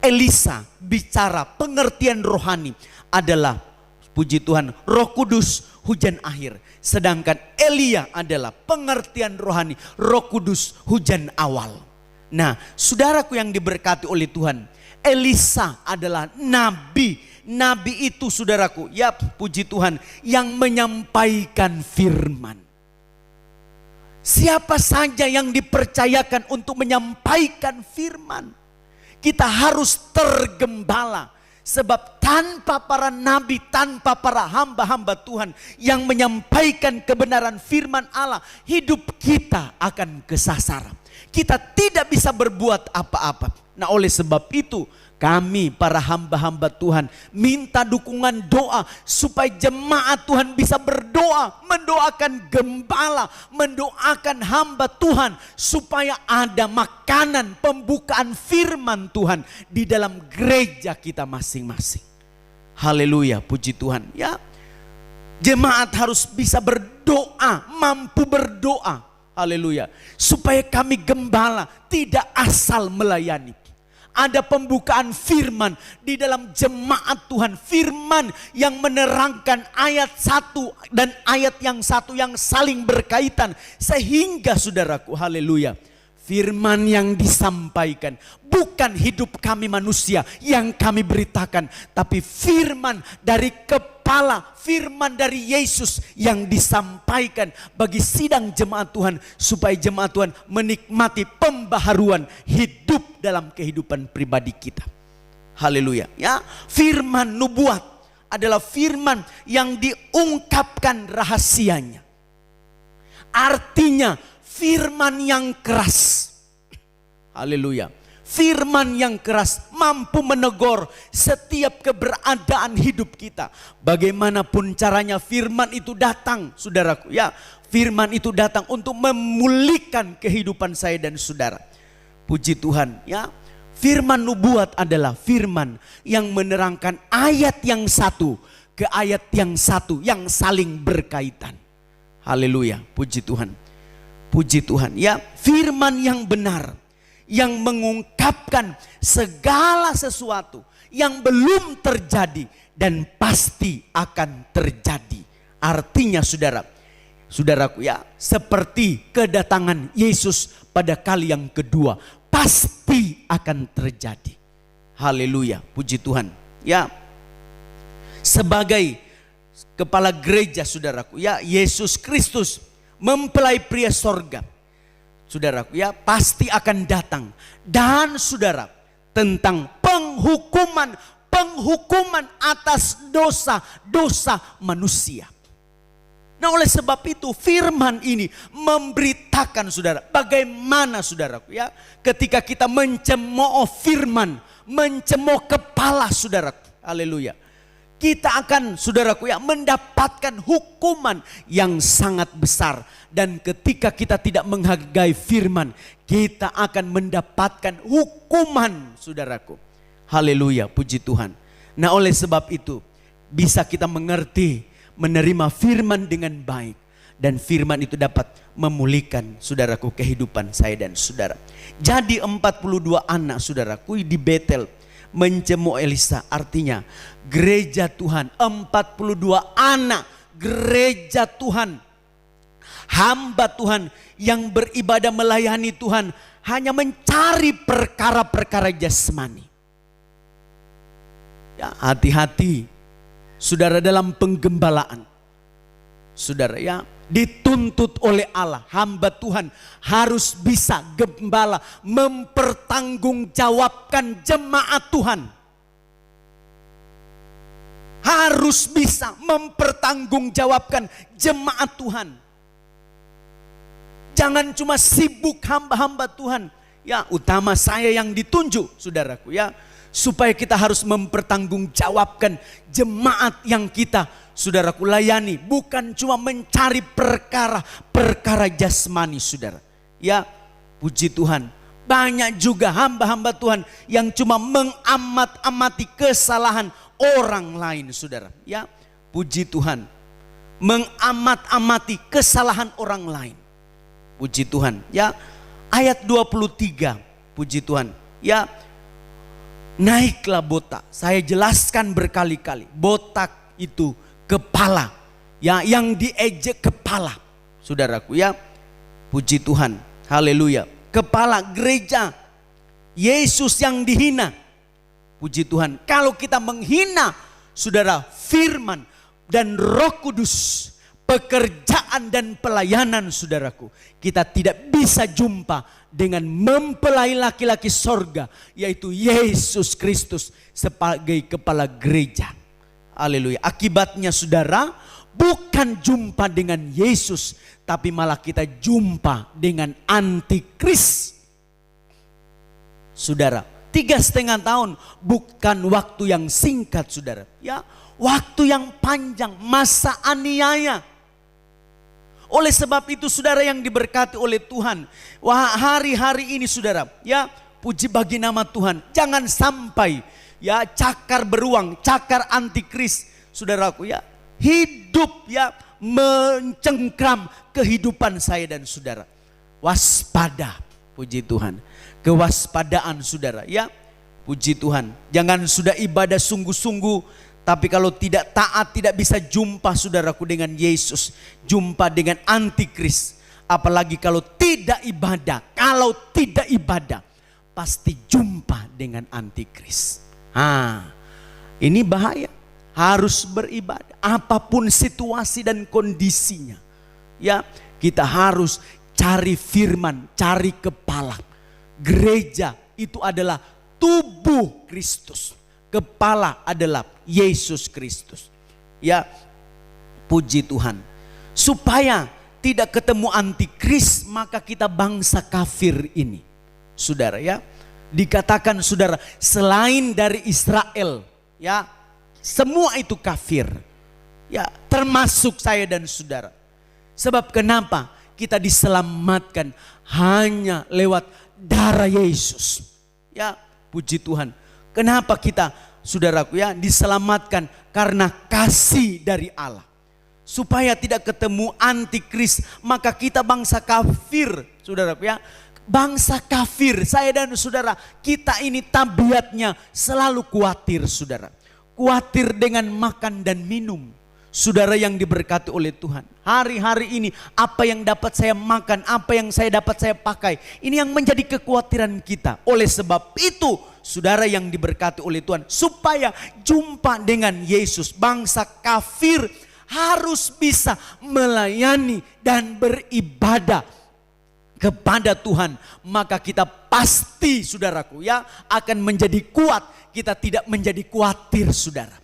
Elisa bicara pengertian rohani adalah, puji Tuhan, Roh Kudus, hujan akhir. Sedangkan Elia adalah pengertian rohani, Roh Kudus, hujan awal. Nah, saudaraku yang diberkati oleh Tuhan, Elisa adalah nabi. Nabi itu saudaraku, ya puji Tuhan, yang menyampaikan firman. Siapa saja yang dipercayakan untuk menyampaikan firman, kita harus tergembala. Sebab tanpa para nabi, tanpa para hamba-hamba Tuhan yang menyampaikan kebenaran firman Allah, hidup kita akan kesasar. Kita tidak bisa berbuat apa-apa. Nah, oleh sebab itu kami para hamba-hamba Tuhan minta dukungan doa supaya jemaat Tuhan bisa berdoa, mendoakan gembala, mendoakan hamba Tuhan supaya ada makanan pembukaan firman Tuhan di dalam gereja kita masing-masing. Haleluya, puji Tuhan. Ya, jemaat harus bisa berdoa, mampu berdoa. Haleluya. Supaya kami gembala tidak asal melayani. ada pembukaan firman di dalam jemaat Tuhan. Firman yang menerangkan ayat satu dan ayat yang satu yang saling berkaitan. Sehingga saudaraku, haleluya, firman yang disampaikan bukan hidup kami manusia yang kami beritakan, tapi firman dari kepala, firman dari Yesus yang disampaikan bagi sidang jemaat Tuhan, supaya jemaat Tuhan menikmati pembaharuan hidup dalam kehidupan pribadi kita. Haleluya. Ya, firman nubuat adalah firman yang diungkapkan rahasianya. Artinya firman yang keras. Haleluya. Firman yang keras mampu menegur setiap keberadaan hidup kita. Bagaimanapun caranya firman itu datang, saudaraku. Ya, firman itu datang untuk memulihkan kehidupan saya dan saudara. Puji Tuhan, ya. Firman nubuat adalah firman yang menerangkan ayat yang satu ke ayat yang satu yang saling berkaitan. Haleluya, puji Tuhan. Puji Tuhan, ya, firman yang benar yang mengungkapkan segala sesuatu yang belum terjadi dan pasti akan terjadi. Artinya saudaraku, ya, seperti kedatangan Yesus pada kali yang kedua, pasti akan terjadi. Haleluya, puji Tuhan. Ya, sebagai kepala gereja saudaraku, ya, Yesus Kristus mempelai pria sorga, saudaraku, ya, pasti akan datang. Dan saudara, tentang penghukuman atas dosa manusia. Nah, oleh sebab itu firman ini memberitakan saudara, bagaimana saudaraku, ya, ketika kita mencemooh firman, mencemooh kepala saudaraku, haleluya, kita akan saudaraku, ya, mendapatkan hukuman yang sangat besar. Dan ketika kita tidak menghargai firman, kita akan mendapatkan hukuman, saudaraku. Haleluya, puji Tuhan. Nah, oleh sebab itu bisa kita mengerti, menerima firman dengan baik. Dan firman itu dapat memulihkan, saudaraku, kehidupan saya dan saudara. Jadi 42 anak saudaraku di Betel mencemooh Elisa, artinya gereja Tuhan, 42 anak gereja Tuhan, hamba Tuhan yang beribadah melayani Tuhan, hanya mencari perkara-perkara jasmani. Ya, hati-hati saudara dalam penggembalaan. Saudara, ya, dituntut oleh Allah, hamba Tuhan harus bisa gembala mempertanggungjawabkan jemaat Tuhan. Harus bisa mempertanggungjawabkan jemaat Tuhan. Jangan cuma sibuk hamba-hamba Tuhan. Ya, utama saya yang ditunjuk, saudaraku, ya, supaya kita harus mempertanggungjawabkan jemaat yang kita, saudaraku, layani. Bukan cuma mencari perkara jasmani, saudara. Ya, puji Tuhan. Banyak juga hamba-hamba Tuhan yang cuma mengamat-amati kesalahan orang lain, saudara. Ya, puji Tuhan. Mengamat-amati kesalahan orang lain. Puji Tuhan. Ya, ayat 23. Puji Tuhan. Ya, naiklah botak. Saya jelaskan berkali-kali. Botak itu kepala. Ya, yang diejek kepala. Saudaraku, ya. Puji Tuhan. Haleluya. Kepala gereja. Yesus yang dihina. Puji Tuhan. Kalau kita menghina, saudara, firman dan Roh Kudus, pekerjaan dan pelayanan saudaraku, kita tidak bisa jumpa dengan mempelai laki-laki sorga, yaitu Yesus Kristus sebagai kepala gereja. Haleluya. Akibatnya saudara, bukan jumpa dengan Yesus, tapi malah kita jumpa dengan antikris. Saudara, 3,5 tahun bukan waktu yang singkat, saudara. Ya, waktu yang panjang, masa aniaya. Oleh sebab itu saudara yang diberkati oleh Tuhan, wah, hari-hari ini saudara, ya, puji bagi nama Tuhan. Jangan sampai, ya, cakar beruang, cakar antikris, saudaraku, ya, hidup, ya, mencengkram kehidupan saya dan saudara. Waspada, puji Tuhan. Kewaspadaan saudara, ya. Puji Tuhan. Jangan sudah ibadah sungguh-sungguh, tapi kalau tidak taat, tidak bisa jumpa saudaraku dengan Yesus. Jumpa dengan antikris. Apalagi kalau tidak ibadah. Kalau tidak ibadah, pasti jumpa dengan antikris. Ini bahaya. Harus beribadah. Apapun situasi dan kondisinya. Ya, kita harus cari firman, cari kepala. Gereja itu adalah tubuh Kristus. Kepala adalah Yesus Kristus. Ya, puji Tuhan. Supaya tidak ketemu antikris, maka kita bangsa kafir ini. Saudara ya, dikatakan saudara, selain dari Israel, ya, semua itu kafir. Ya, termasuk saya dan saudara. Sebab kenapa kita diselamatkan? Hanya lewat darah Yesus. Ya, puji Tuhan. Kenapa kita, saudaraku ya, diselamatkan? Karena kasih dari Allah. Supaya tidak ketemu antikris, maka kita bangsa kafir, saudaraku ya. Bangsa kafir, saya dan saudara, kita ini tabiatnya selalu khawatir, saudara. Khawatir dengan makan dan minum. Saudara yang diberkati oleh Tuhan. Hari-hari ini apa yang dapat saya makan, apa yang saya dapat saya pakai. Ini yang menjadi kekhawatiran kita. Oleh sebab itu, saudara yang diberkati oleh Tuhan, supaya jumpa dengan Yesus, bangsa kafir harus bisa melayani dan beribadah kepada Tuhan. Maka kita pasti, saudaraku ya, akan menjadi kuat. Kita tidak menjadi khawatir, saudara.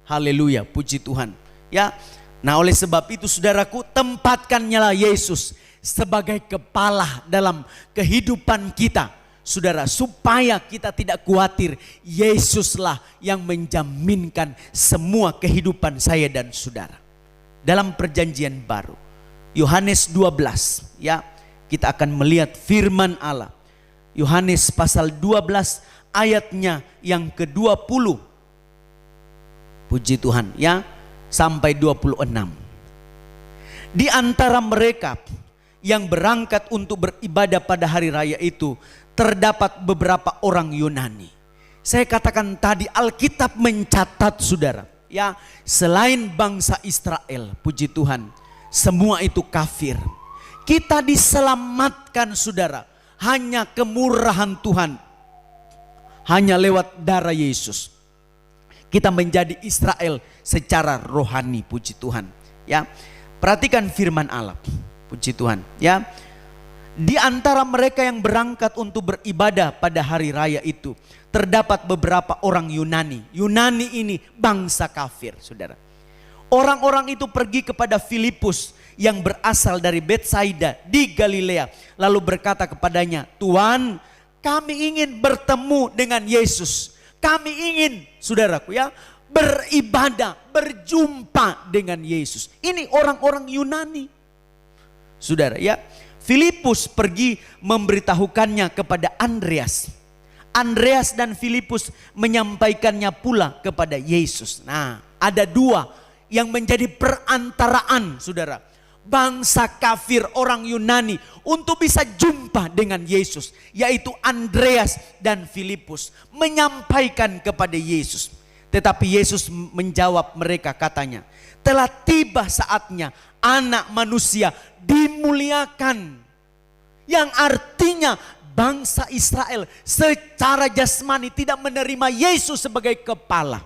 Haleluya, puji Tuhan. Ya, nah oleh sebab itu saudaraku, tempatkanlah Yesus sebagai kepala dalam kehidupan kita, saudara, supaya kita tidak khawatir. Yesuslah yang menjaminkan semua kehidupan saya dan saudara. Dalam perjanjian baru, Yohanes 12, ya, kita akan melihat firman Allah. Yohanes pasal 12 ayatnya yang ke-20. Puji Tuhan ya, sampai 26. Di antara mereka yang berangkat untuk beribadah pada hari raya itu terdapat beberapa orang Yunani. Saya katakan tadi, Alkitab mencatat, saudara, ya, selain bangsa Israel, puji Tuhan, semua itu kafir. Kita diselamatkan, saudara, hanya kemurahan Tuhan. Hanya lewat darah Yesus. Kita menjadi Israel secara rohani, puji Tuhan. Ya, perhatikan firman Allah, puji Tuhan. Ya, di antara mereka yang berangkat untuk beribadah pada hari raya itu terdapat beberapa orang Yunani. Yunani ini bangsa kafir, saudara. Orang-orang itu pergi kepada Filipus yang berasal dari Betsaida di Galilea, lalu berkata kepadanya, Tuhan, kami ingin bertemu dengan Yesus. Kami ingin, saudaraku ya, beribadah, berjumpa dengan Yesus. Ini orang-orang Yunani. Saudara ya, Filipus pergi memberitahukannya kepada Andreas. Andreas dan Filipus menyampaikannya pula kepada Yesus. Nah, ada dua yang menjadi perantaraan, saudara. Bangsa kafir, orang Yunani, untuk bisa jumpa dengan Yesus, yaitu Andreas dan Filipus, menyampaikan kepada Yesus. Tetapi Yesus menjawab mereka, katanya, telah tiba saatnya anak manusia dimuliakan. Yang artinya bangsa Israel secara jasmani tidak menerima Yesus sebagai kepala.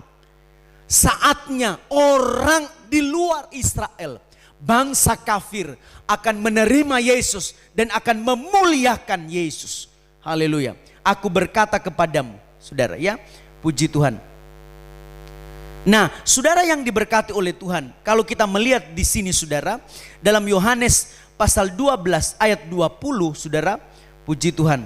Saatnya orang di luar Israel, bangsa kafir, akan menerima Yesus dan akan memuliakan Yesus. Haleluya. Aku berkata kepadamu, saudara ya, puji Tuhan. Nah, saudara yang diberkati oleh Tuhan, kalau kita melihat di sini, saudara, dalam Yohanes pasal 12 ayat 20, saudara, puji Tuhan.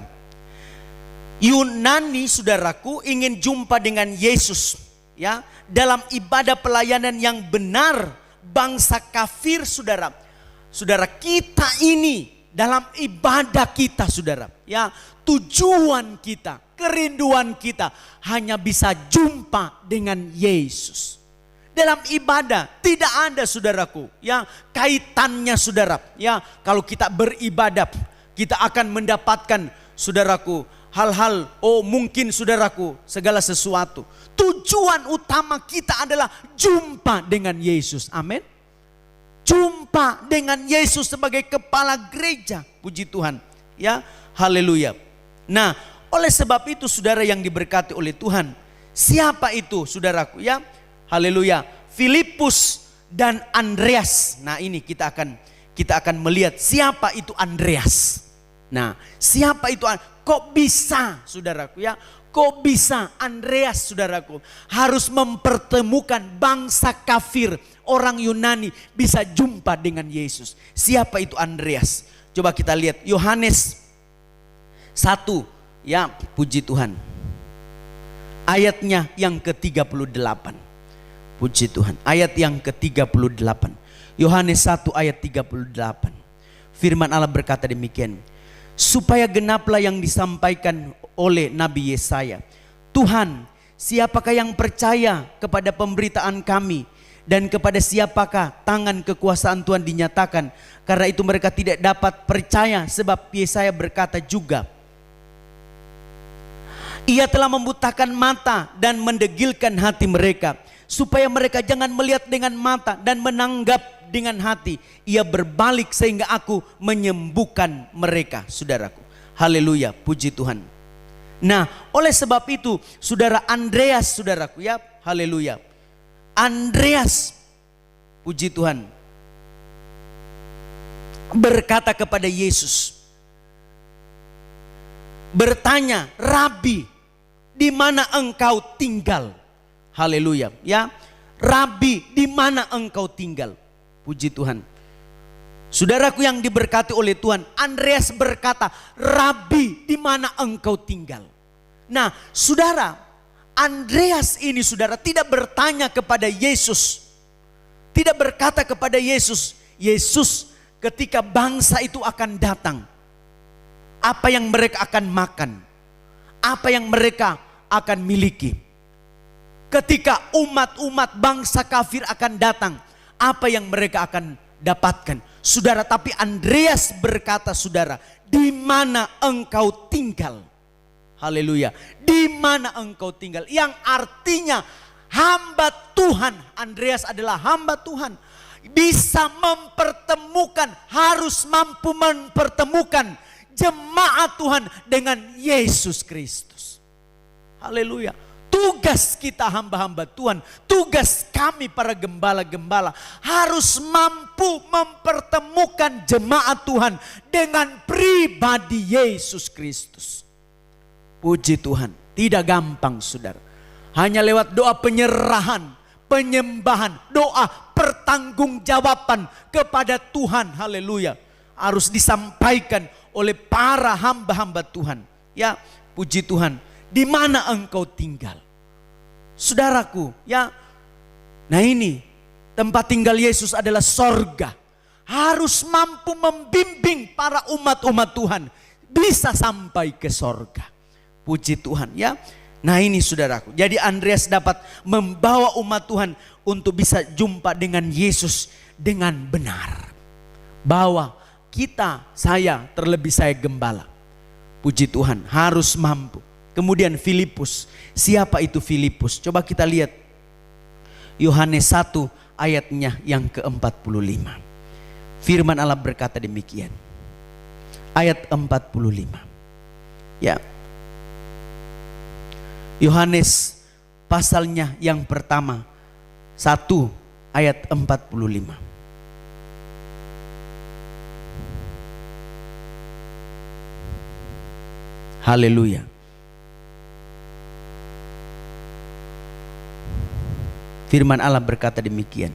Yunani, saudaraku, ingin jumpa dengan Yesus, ya, dalam ibadah pelayanan yang benar. Bangsa kafir, saudara, saudara, kita ini dalam ibadah kita, saudara, ya, tujuan kita, kerinduan kita hanya bisa jumpa dengan Yesus. Dalam ibadah tidak ada, saudaraku, ya, kaitannya, saudara, ya, kalau kita beribadah kita akan mendapatkan, saudaraku, hal-hal, mungkin saudaraku, segala sesuatu. Tujuan utama kita adalah jumpa dengan Yesus. Amin. Jumpa dengan Yesus sebagai kepala gereja. Puji Tuhan. Ya, haleluya. Nah, oleh sebab itu saudara yang diberkati oleh Tuhan, siapa itu saudaraku ya? Haleluya. Filipus dan Andreas. Nah, ini kita akan melihat siapa itu Andreas. Nah, siapa itu? Kok bisa saudaraku ya? Kok bisa Andreas saudaraku harus mempertemukan bangsa kafir, orang Yunani bisa jumpa dengan Yesus? Siapa itu Andreas? Coba kita lihat Yohanes 1 ya, puji Tuhan. Ayatnya yang ke-38. Puji Tuhan. Ayat yang ke-38. Yohanes 1 ayat 38. Firman Allah berkata demikian. Supaya genaplah yang disampaikan oleh Nabi Yesaya. Tuhan, siapakah yang percaya kepada pemberitaan kami? Dan kepada siapakah tangan kekuasaan Tuhan dinyatakan? Karena itu mereka tidak dapat percaya, sebab Yesaya berkata juga, Ia telah membutakan mata dan mendegilkan hati mereka, supaya mereka jangan melihat dengan mata dan menanggap dengan hati. Ia berbalik sehingga aku menyembuhkan mereka. Saudaraku, haleluya, puji Tuhan. Nah, oleh sebab itu saudara Andreas, saudaraku ya, haleluya, Andreas, puji Tuhan, berkata kepada Yesus, bertanya, Rabi, di mana engkau tinggal? Haleluya ya, Rabi, di mana engkau tinggal? Puji Tuhan. Saudaraku yang diberkati oleh Tuhan, Andreas berkata, Rabi, di mana engkau tinggal? Nah, saudara, Andreas ini saudara tidak bertanya kepada Yesus, tidak berkata kepada Yesus, Yesus, ketika bangsa itu akan datang, apa yang mereka akan makan, apa yang mereka akan miliki. Ketika umat-umat bangsa kafir akan datang, apa yang mereka akan dapatkan. Saudara, tapi Andreas berkata, saudara, di mana engkau tinggal? Haleluya. Di mana engkau tinggal? Yang artinya hamba Tuhan. Andreas adalah hamba Tuhan. Bisa mempertemukan, harus mampu mempertemukan jemaat Tuhan dengan Yesus Kristus. Haleluya. Tugas kita hamba-hamba Tuhan, tugas kami para gembala-gembala harus mampu mempertemukan jemaat Tuhan dengan pribadi Yesus Kristus. Puji Tuhan, tidak gampang saudara. Hanya lewat doa penyerahan, penyembahan, doa pertanggungjawaban kepada Tuhan, haleluya, harus disampaikan oleh para hamba-hamba Tuhan. Ya, puji Tuhan. Di mana engkau tinggal? Saudaraku, ya. Nah, ini tempat tinggal Yesus adalah sorga. Harus mampu membimbing para umat-umat Tuhan bisa sampai ke sorga. Puji Tuhan ya. Nah, ini saudaraku. Jadi Andreas dapat membawa umat Tuhan untuk bisa jumpa dengan Yesus dengan benar. Bahwa kita, terlebih saya gembala. Puji Tuhan, harus mampu. Kemudian Filipus. Siapa itu Filipus? Coba kita lihat Yohanes 1 ayatnya yang ke-45. Firman Allah berkata demikian. Ayat 45. Ya. Yohanes pasalnya yang pertama 1 ayat 45. Haleluya. Firman Allah berkata demikian.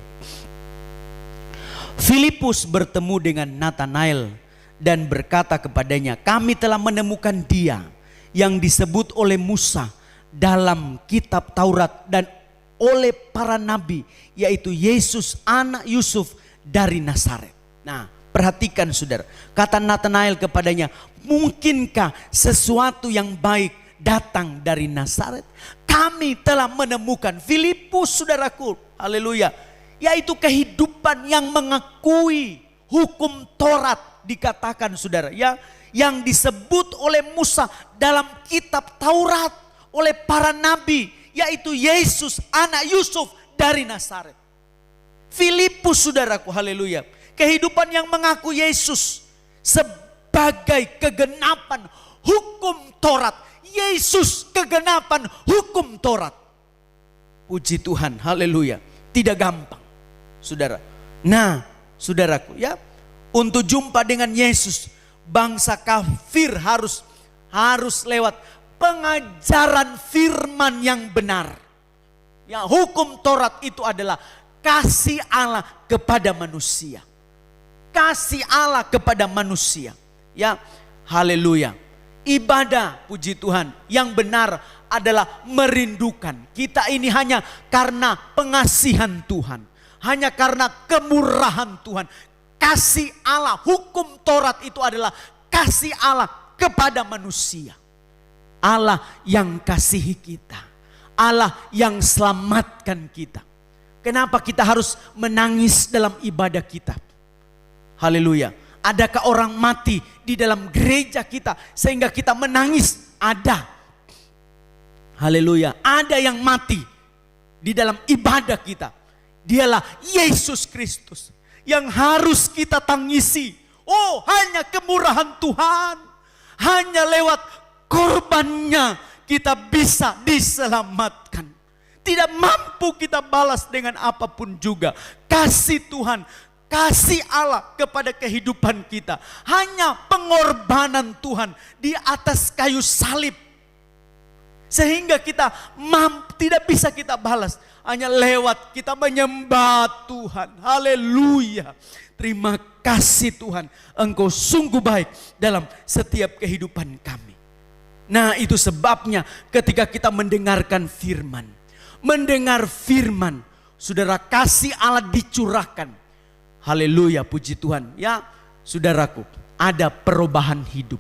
Filipus bertemu dengan Nathanael dan berkata kepadanya, kami telah menemukan dia yang disebut oleh Musa dalam kitab Taurat dan oleh para nabi, yaitu Yesus anak Yusuf dari Nazaret. Nah, perhatikan saudara, kata Nathanael kepadanya, mungkinkah sesuatu yang baik datang dari Nazaret? Kami telah menemukan Filipus, saudaraku, haleluya, yaitu kehidupan yang mengakui hukum Taurat, dikatakan saudara ya, yang disebut oleh Musa dalam kitab Taurat, oleh para nabi, yaitu Yesus anak Yusuf dari Nazaret. Filipus saudaraku, haleluya. Kehidupan yang mengaku Yesus sebagai kegenapan hukum Taurat. Yesus kegenapan hukum Taurat. Puji Tuhan, haleluya. Tidak gampang, saudara. Nah, saudaraku ya, untuk jumpa dengan Yesus, bangsa kafir harus lewat pengajaran firman yang benar. Ya, hukum Taurat itu adalah kasih Allah kepada manusia. Kasih Allah kepada manusia. Ya, haleluya. Ibadah, puji Tuhan, yang benar adalah merindukan. Kita ini hanya karena pengasihan Tuhan, hanya karena kemurahan Tuhan. Kasih Allah, hukum Taurat itu adalah kasih Allah kepada manusia. Allah yang kasihi kita, Allah yang selamatkan kita. Kenapa kita harus menangis dalam ibadah kita? Haleluya. Adakah orang mati di dalam gereja kita sehingga kita menangis? Ada. Haleluya. Ada yang mati di dalam ibadah kita. Dialah Yesus Kristus yang harus kita tangisi. Oh, hanya kemurahan Tuhan. Hanya lewat korbannya kita bisa diselamatkan. Tidak mampu kita balas dengan apapun juga. Kasih Tuhan, kasih Allah kepada kehidupan kita. Hanya pengorbanan Tuhan di atas kayu salib. Sehingga kita tidak bisa kita balas. Hanya lewat kita menyembah Tuhan. Haleluya. Terima kasih Tuhan. Engkau sungguh baik dalam setiap kehidupan kami. Nah, itu sebabnya ketika kita mendengarkan firman. Mendengar firman, saudara, kasih Allah dicurahkan. Haleluya, puji Tuhan. Ya, saudaraku, ada perubahan hidup.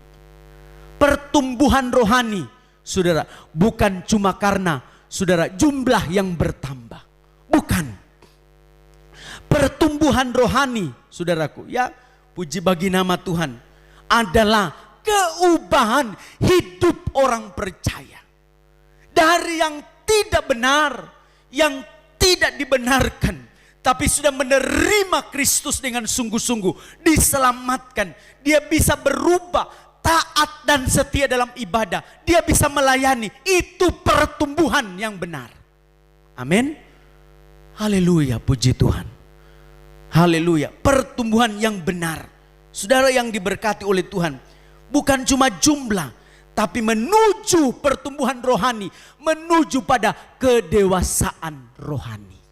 Pertumbuhan rohani, saudara, bukan cuma karena saudara jumlah yang bertambah. Bukan. Pertumbuhan rohani, saudaraku, ya, puji bagi nama Tuhan, adalah keubahan hidup orang percaya. Dari yang tidak benar, yang tidak dibenarkan, tapi sudah menerima Kristus dengan sungguh-sungguh, diselamatkan. Dia bisa berubah, taat dan setia dalam ibadah. Dia bisa melayani. Itu pertumbuhan yang benar. Amin. Haleluya, puji Tuhan. Haleluya, pertumbuhan yang benar. Saudara yang diberkati oleh Tuhan, bukan cuma jumlah, tapi menuju pertumbuhan rohani, menuju pada kedewasaan rohani.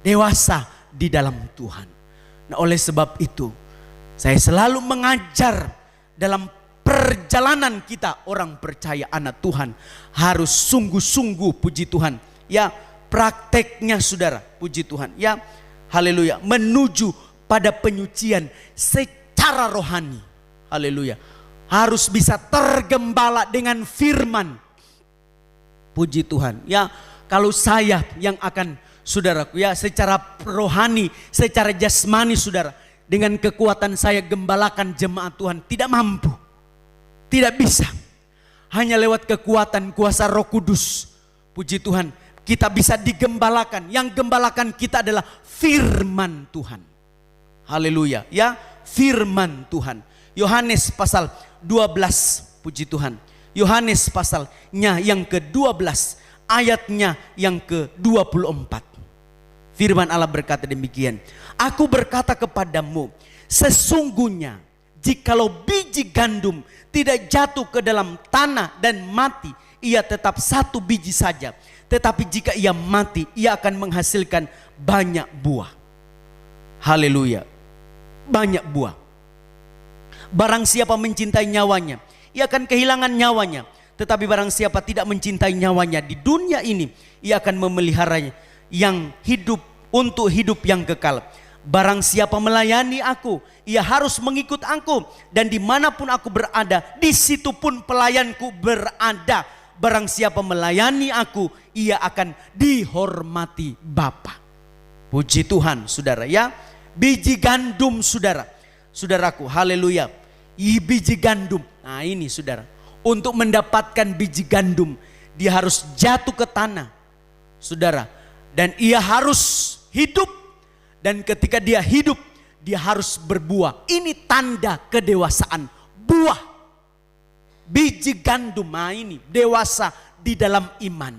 Dewasa di dalam Tuhan. Nah, oleh sebab itu, saya selalu mengajar dalam perjalanan kita orang percaya anak Tuhan harus sungguh-sungguh, puji Tuhan. Ya, prakteknya saudara, puji Tuhan. Ya, haleluya, menuju pada penyucian secara rohani. Haleluya. Harus bisa tergembala dengan firman. Puji Tuhan. Ya, kalau saya yang akan, saudaraku, ya, secara rohani, secara jasmani, saudara, dengan kekuatan saya gembalakan jemaat Tuhan, tidak mampu. Tidak bisa. Hanya lewat kekuatan kuasa Roh Kudus, puji Tuhan, kita bisa digembalakan. Yang gembalakan kita adalah firman Tuhan. Haleluya, ya, firman Tuhan. Yohanes pasal 12, puji Tuhan. Yohanes pasalnya yang ke-12, ayatnya yang ke-24. Firman Allah berkata demikian. Aku berkata kepadamu, sesungguhnya jikalau biji gandum tidak jatuh ke dalam tanah dan mati, ia tetap satu biji saja. Tetapi jika ia mati, ia akan menghasilkan banyak buah. Haleluya, banyak buah. Barang siapa mencintai nyawanya, ia akan kehilangan nyawanya. Tetapi barang siapa tidak mencintai nyawanya di dunia ini, ia akan memeliharanya yang hidup untuk hidup yang kekal. Barang siapa melayani aku, ia harus mengikut aku. Dan dimanapun aku berada, di situ pun pelayanku berada. Barang siapa melayani aku, ia akan dihormati Bapa. Puji Tuhan, saudara, ya. Biji gandum, saudara. Saudaraku, haleluya. biji gandum. Nah ini saudara, untuk mendapatkan biji gandum dia harus jatuh ke tanah, saudara, dan ia harus hidup, dan ketika dia hidup dia harus berbuah. Ini tanda kedewasaan, buah biji gandum. Nah ini dewasa di dalam iman,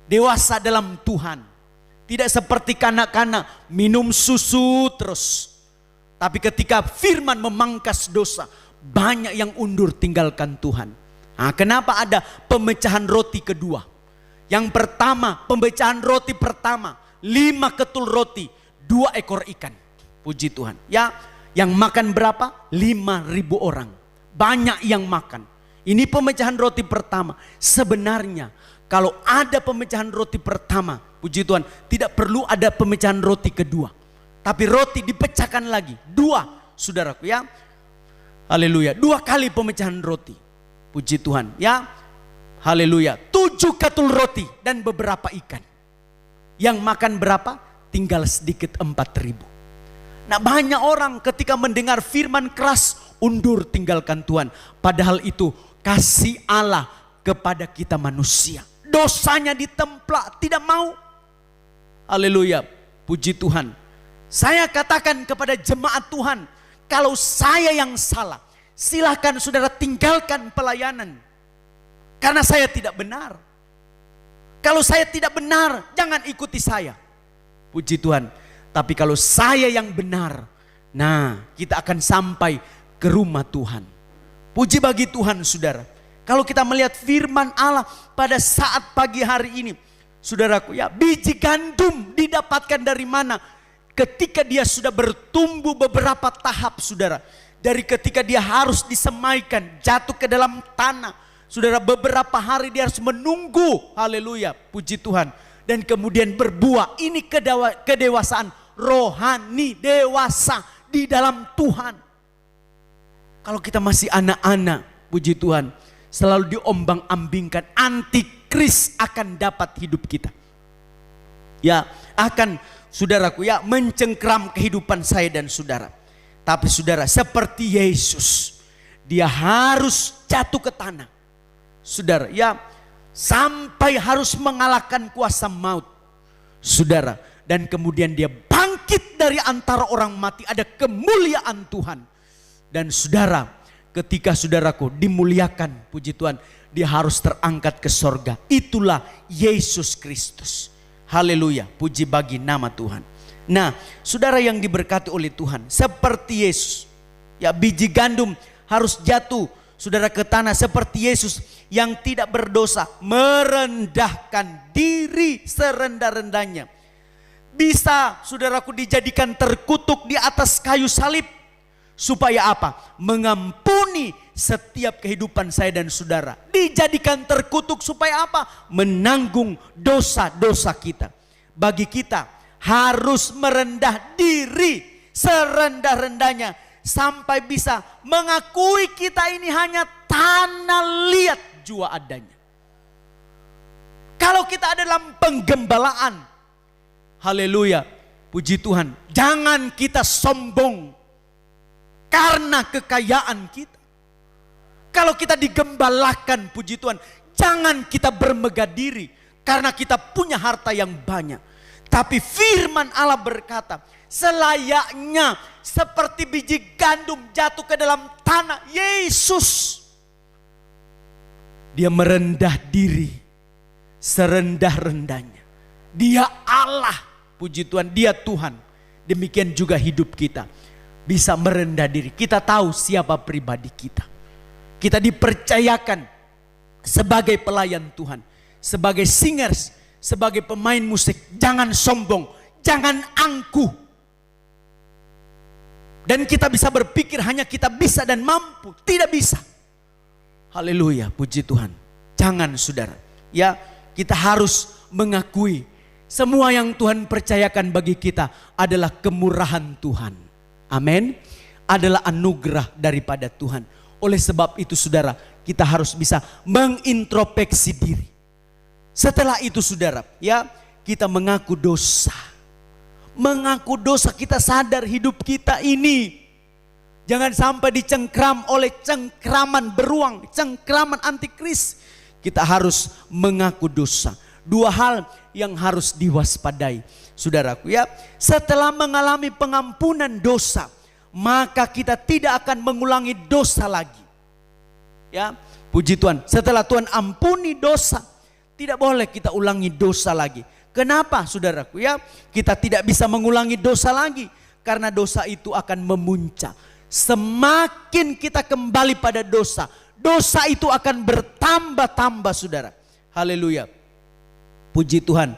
dewasa dalam Tuhan. Tidak seperti kanak-kanak minum susu terus, tapi ketika firman memangkas dosa, banyak yang undur tinggalkan Tuhan. Nah, kenapa ada pemecahan roti kedua? Yang pertama, pemecahan roti pertama, 5 ketul roti, 2 ekor ikan. Puji Tuhan. Ya, yang makan berapa? 5.000 orang. Banyak yang makan. Ini pemecahan roti pertama. Sebenarnya kalau ada pemecahan roti pertama, puji Tuhan, tidak perlu ada pemecahan roti kedua. Tapi roti dipecahkan lagi, 2, saudaraku ya. Haleluya, 2 kali pemecahan roti. Puji Tuhan ya. Haleluya, 7 ketul roti dan beberapa ikan. Yang makan berapa? Tinggal sedikit 4.000. Nah banyak orang ketika mendengar firman keras undur tinggalkan Tuhan. Padahal itu kasih Allah kepada kita manusia. Dosanya ditemplak, tidak mau. Haleluya, puji Tuhan. Saya katakan kepada jemaat Tuhan, kalau saya yang salah, silahkan saudara tinggalkan pelayanan. Karena saya tidak benar. Kalau saya tidak benar, jangan ikuti saya. Puji Tuhan. Tapi kalau saya yang benar, nah kita akan sampai ke rumah Tuhan. Puji bagi Tuhan saudara. Kalau kita melihat firman Allah pada saat pagi hari ini, saudaraku ya, biji gandum didapatkan dari mana? Ketika dia sudah bertumbuh beberapa tahap saudara. Dari ketika dia harus disemaikan, jatuh ke dalam tanah. Saudara, beberapa hari dia harus menunggu. Haleluya, puji Tuhan. Dan kemudian berbuah. Ini kedewasaan rohani, dewasa di dalam Tuhan. Kalau kita masih anak-anak, puji Tuhan, selalu diombang-ambingkan antikris akan dapat hidup kita. Ya, akan saudaraku ya mencengkram kehidupan saya dan saudara. Tapi saudara, seperti Yesus, dia harus jatuh ke tanah. Saudara, ya sampai harus mengalahkan kuasa maut. Saudara, dan kemudian dia bangkit dari antara orang mati, ada kemuliaan Tuhan. Dan saudara, ketika saudaraku dimuliakan, puji Tuhan, dia harus terangkat ke sorga. Itulah Yesus Kristus. Haleluya, puji bagi nama Tuhan. Nah, saudara yang diberkati oleh Tuhan, seperti Yesus, ya biji gandum harus jatuh, saudara, ke tanah seperti Yesus yang tidak berdosa, merendahkan diri serendah-rendahnya. Bisa, saudaraku, dijadikan terkutuk di atas kayu salib. Supaya apa? Mengampuni setiap kehidupan saya dan saudara. Dijadikan terkutuk supaya apa? Menanggung dosa-dosa kita. Bagi kita harus merendah diri serendah-rendahnya. Sampai bisa mengakui kita ini hanya tanah liat jua adanya. Kalau kita ada dalam penggembalaan, haleluya, puji Tuhan, jangan kita sombong karena kekayaan kita. Kalau kita digembalakan, puji Tuhan, jangan kita bermegah diri karena kita punya harta yang banyak. Tapi firman Allah berkata, selayaknya seperti biji gandum jatuh ke dalam tanah, Yesus, dia merendah diri serendah-rendahnya. Dia Allah, puji Tuhan, dia Tuhan. Demikian juga hidup kita. Bisa merendah diri. Kita tahu siapa pribadi kita. Kita dipercayakan sebagai pelayan Tuhan, sebagai singers, sebagai pemain musik. Jangan sombong, jangan angkuh. Dan kita bisa berpikir hanya kita bisa dan mampu. Tidak bisa. Haleluya, puji Tuhan. Jangan saudara. Ya, kita harus mengakui semua yang Tuhan percayakan bagi kita adalah kemurahan Tuhan. Amin. Adalah anugerah daripada Tuhan. Oleh sebab itu saudara, kita harus bisa mengintrospeksi diri. Setelah itu saudara, ya, kita mengaku dosa. Mengaku dosa, kita sadar hidup kita ini Jangan sampai dicengkram oleh cengkraman beruang, cengkraman antikris. Kita harus mengaku dosa. Dua hal yang harus diwaspadai, saudaraku ya. Setelah mengalami pengampunan dosa, maka kita tidak akan mengulangi dosa lagi. Ya, puji Tuhan. Setelah Tuhan ampuni dosa, tidak boleh kita ulangi dosa lagi. Kenapa, saudaraku ya? Kita tidak bisa mengulangi dosa lagi karena dosa itu akan memuncak. Semakin kita kembali pada dosa, dosa itu akan bertambah-tambah, saudara. Haleluya. Puji Tuhan.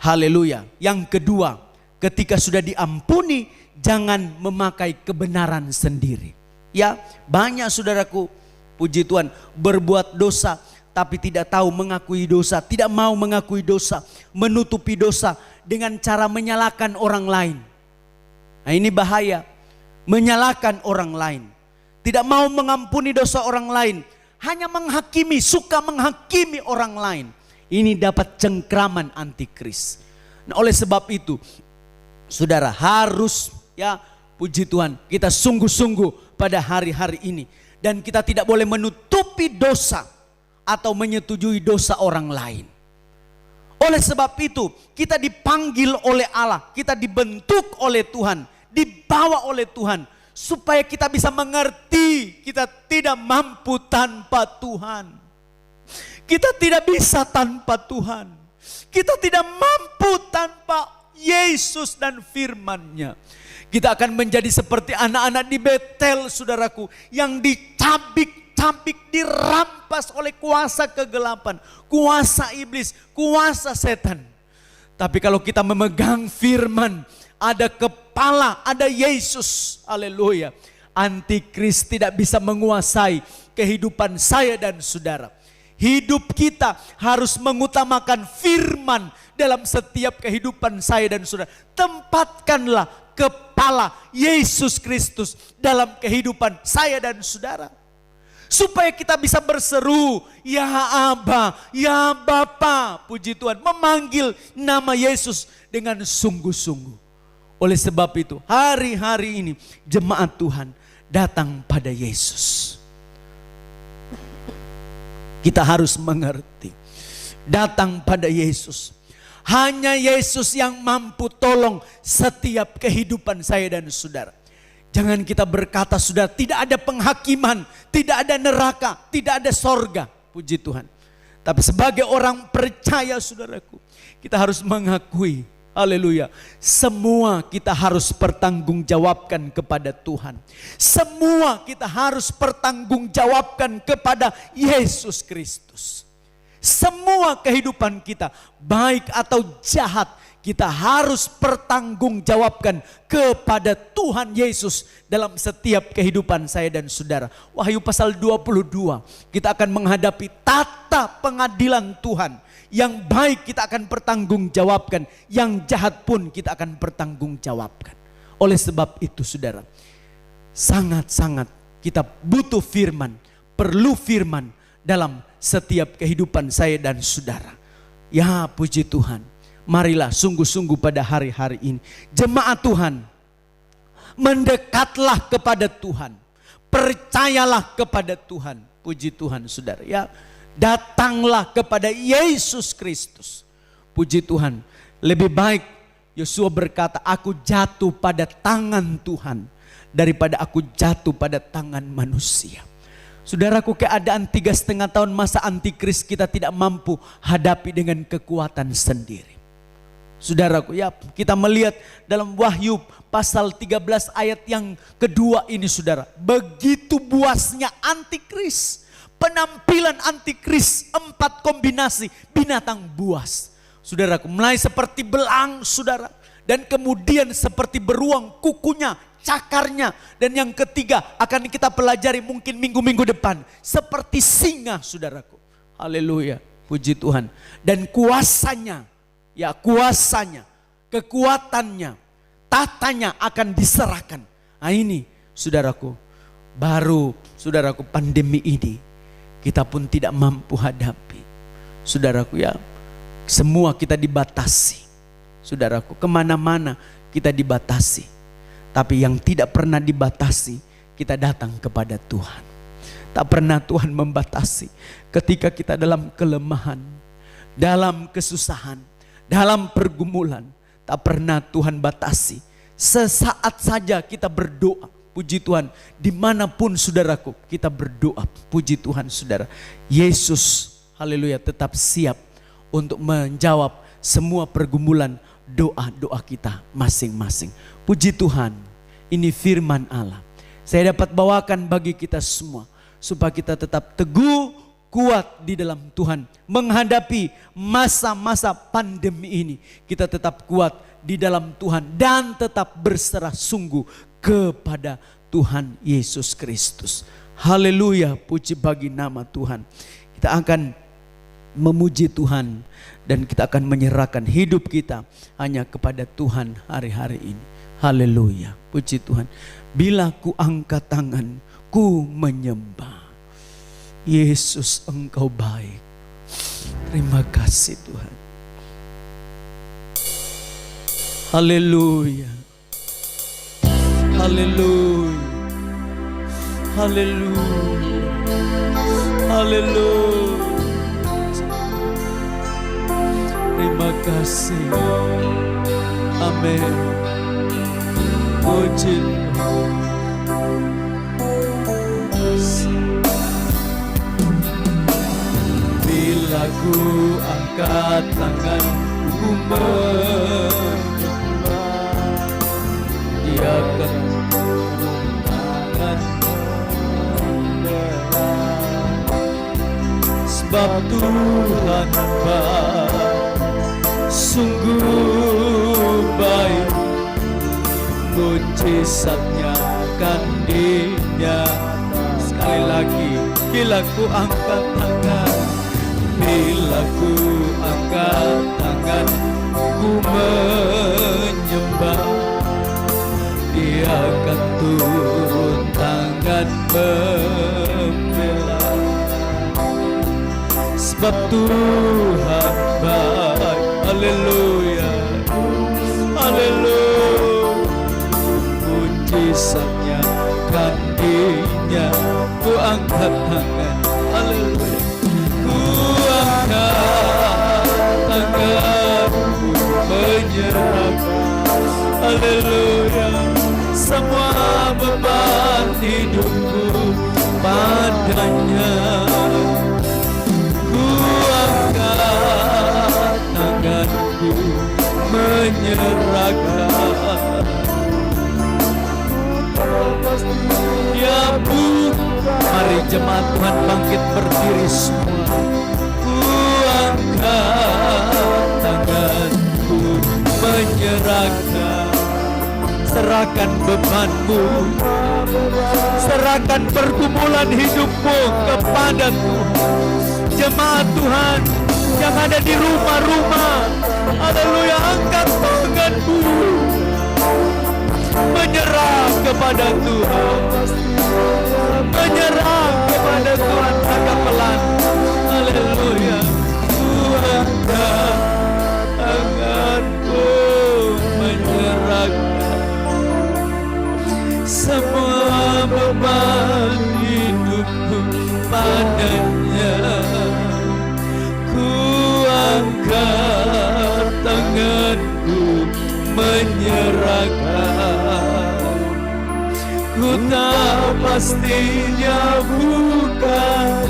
Haleluya. Yang kedua, ketika sudah diampuni, jangan memakai kebenaran sendiri. Ya, banyak saudaraku, puji Tuhan, berbuat dosa tapi tidak tahu mengakui dosa, tidak mau mengakui dosa, menutupi dosa dengan cara menyalahkan orang lain. Nah, ini bahaya. Menyalahkan orang lain, tidak mau mengampuni dosa orang lain, hanya menghakimi, suka menghakimi orang lain. Ini dapat cengkraman antikris. Nah, oleh sebab itu, saudara harus ya, puji Tuhan, kita sungguh-sungguh pada hari-hari ini, dan kita tidak boleh menutupi dosa atau menyetujui dosa orang lain. Oleh sebab itu, kita dipanggil oleh Allah, kita dibentuk oleh Tuhan, dibawa oleh Tuhan, supaya kita bisa mengerti kita tidak mampu tanpa Tuhan. Kita tidak bisa tanpa Tuhan. Kita tidak mampu tanpa Yesus dan firman-Nya. Kita akan menjadi seperti anak-anak di Betel, saudaraku, yang dicabik-cabik, dirampas oleh kuasa kegelapan, kuasa iblis, kuasa setan. Tapi kalau kita memegang firman, ada kepala, ada Yesus. Haleluya. Antikris tidak bisa menguasai kehidupan saya dan saudara. Hidup kita harus mengutamakan firman dalam setiap kehidupan saya dan saudara. Tempatkanlah kepala Yesus Kristus dalam kehidupan saya dan saudara. Supaya kita bisa berseru, ya Aba, ya Bapa, puji Tuhan. Memanggil nama Yesus dengan sungguh-sungguh. Oleh sebab itu, hari-hari ini jemaat Tuhan datang pada Yesus. Kita harus mengerti, datang pada Yesus. Hanya Yesus yang mampu tolong setiap kehidupan saya dan saudara. Jangan kita berkata, sudah tidak ada penghakiman, tidak ada neraka, tidak ada sorga. Puji Tuhan. Tapi sebagai orang percaya, saudaraku, kita harus mengakui, haleluya, semua kita harus pertanggungjawabkan kepada Tuhan. Semua kita harus pertanggungjawabkan kepada Yesus Kristus. Semua kehidupan kita, baik atau jahat, kita harus pertanggungjawabkan kepada Tuhan Yesus dalam setiap kehidupan saya dan saudara. Wahyu pasal 22, kita akan menghadapi tata pengadilan Tuhan. Yang baik kita akan pertanggungjawabkan, yang jahat pun kita akan pertanggungjawabkan. Oleh sebab itu saudara, sangat-sangat kita butuh firman, perlu firman dalam setiap kehidupan saya dan saudara. Ya puji Tuhan, marilah sungguh-sungguh pada hari-hari ini, jemaat Tuhan, mendekatlah kepada Tuhan, percayalah kepada Tuhan. Puji Tuhan saudara ya. Datanglah kepada Yesus Kristus. Puji Tuhan. Lebih baik Yosua berkata, aku jatuh pada tangan Tuhan daripada aku jatuh pada tangan manusia. Saudaraku, keadaan 3,5 tahun masa antikris kita tidak mampu hadapi dengan kekuatan sendiri. Saudaraku ya, kita melihat dalam Wahyu pasal 13 ayat yang kedua ini saudara. Begitu buasnya antikris. Penampilan antikris, 4 kombinasi binatang buas. Saudaraku, mulai seperti belang saudara. Dan kemudian seperti beruang kukunya, cakarnya. Dan yang ketiga akan kita pelajari mungkin minggu-minggu depan. Seperti singa saudaraku. Haleluya, puji Tuhan. Dan kuasanya, ya kuasanya, kekuatannya, tatanya akan diserahkan. Nah ini saudaraku, baru saudaraku pandemi ini kita pun tidak mampu hadapi. Saudaraku ya, semua kita dibatasi. Saudaraku, kemana-mana kita dibatasi. Tapi yang tidak pernah dibatasi, kita datang kepada Tuhan. Tak pernah Tuhan membatasi ketika kita dalam kelemahan, dalam kesusahan, dalam pergumulan. Tak pernah Tuhan batasi. Sesaat saja kita berdoa. Puji Tuhan, dimanapun saudaraku kita berdoa. Puji Tuhan saudara. Yesus, haleluya, tetap siap untuk menjawab semua pergumulan doa-doa kita masing-masing. Puji Tuhan, ini firman Allah. Saya dapat bawakan bagi kita semua, supaya kita tetap teguh, kuat di dalam Tuhan. Menghadapi masa-masa pandemi ini, kita tetap kuat di dalam Tuhan. Dan tetap berserah sungguh kepada Tuhan Yesus Kristus. Haleluya, puji bagi nama Tuhan. Kita akan memuji Tuhan. Dan kita akan menyerahkan hidup kita hanya kepada Tuhan hari-hari ini. Haleluya, puji Tuhan. Bila ku angkat tangan, ku menyembah. Yesus, Engkau baik. Terima kasih Tuhan. Haleluya. Haleluya. Haleluya. Haleluya. Terima kasih. Amin. Puji Tuhan. Bila ku angkat tangan, ku menyembah, Dia akan turun tangan menyerah. Sebab Tuhan baik, sungguh baik, mujizatnya akan dinyata. Sekali lagi, bila ku angkat tangan, bila ku angkat tangan, ku menyembah, Dia akan turun tangan membela. Sebab Tuhan baik. Haleluya. Haleluya. Mujizatnya kan dinyata. Ku angkat tangan. Haleluya. Ku angkat tangan, ku menyerahkan. Haleluya. Semua beban hidupku padanya. Ku angkat tanganku menyerahkan. Ya Bu, mari jemaat Tuhan bangkit berdiri semua. Ku angkat tanganku menyerahkan. Serahkan bebanmu, serahkan pergumulan hidupmu kepada Tuhan. Jemaat Tuhan yang ada di rumah-rumah, haleluya, angkat tanganmu, menyerah kepada Tuhan, menyerah kepada Tuhan agak pelan. Haleluya. Tuhan tanganku menyerahkan semua beban hidupku padanya. Ku angkat tanganku menyerahkan. Ku tahu pastinya bukan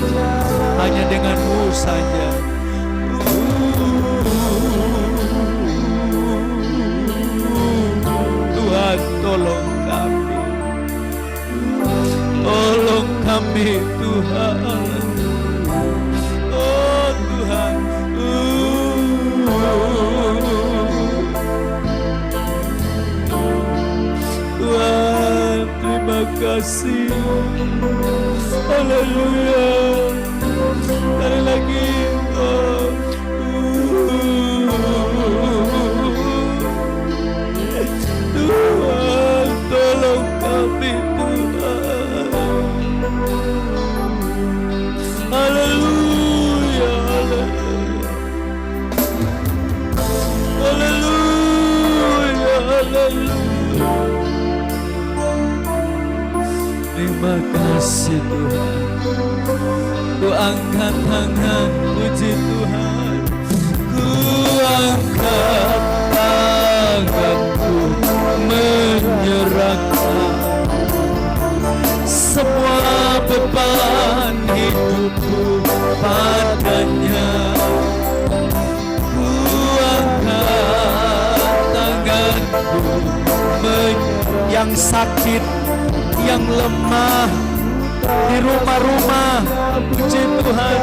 hanya denganmu saja. Tuhan tolong kami, tolong kami Tuhan. Oh Tuhan, Tuhan terima kasih. Haleluya. Sekali lagi Tuhan tolong kami Tuhan. Haleluya. Haleluya. Haleluya. angkat tangan, puji Tuhan. Ku angkat tanganku menyerahkan semua beban hidupku padanya. Ku angkat tanganku yang sakit, yang lemah di rumah-rumah, puji Tuhan.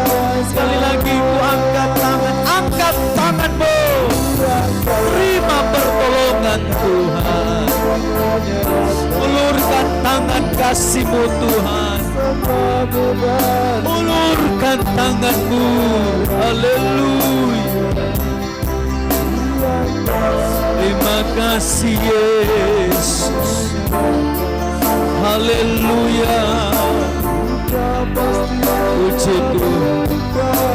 Sekali lagi ku angkat tanganmu, terima pertolongan Tuhan. Ulurkan tangan kasih-Mu Tuhan, ulurkan tanganmu. Haleluya. Terima kasih Yesus. Haleluya. Puji Tuhan.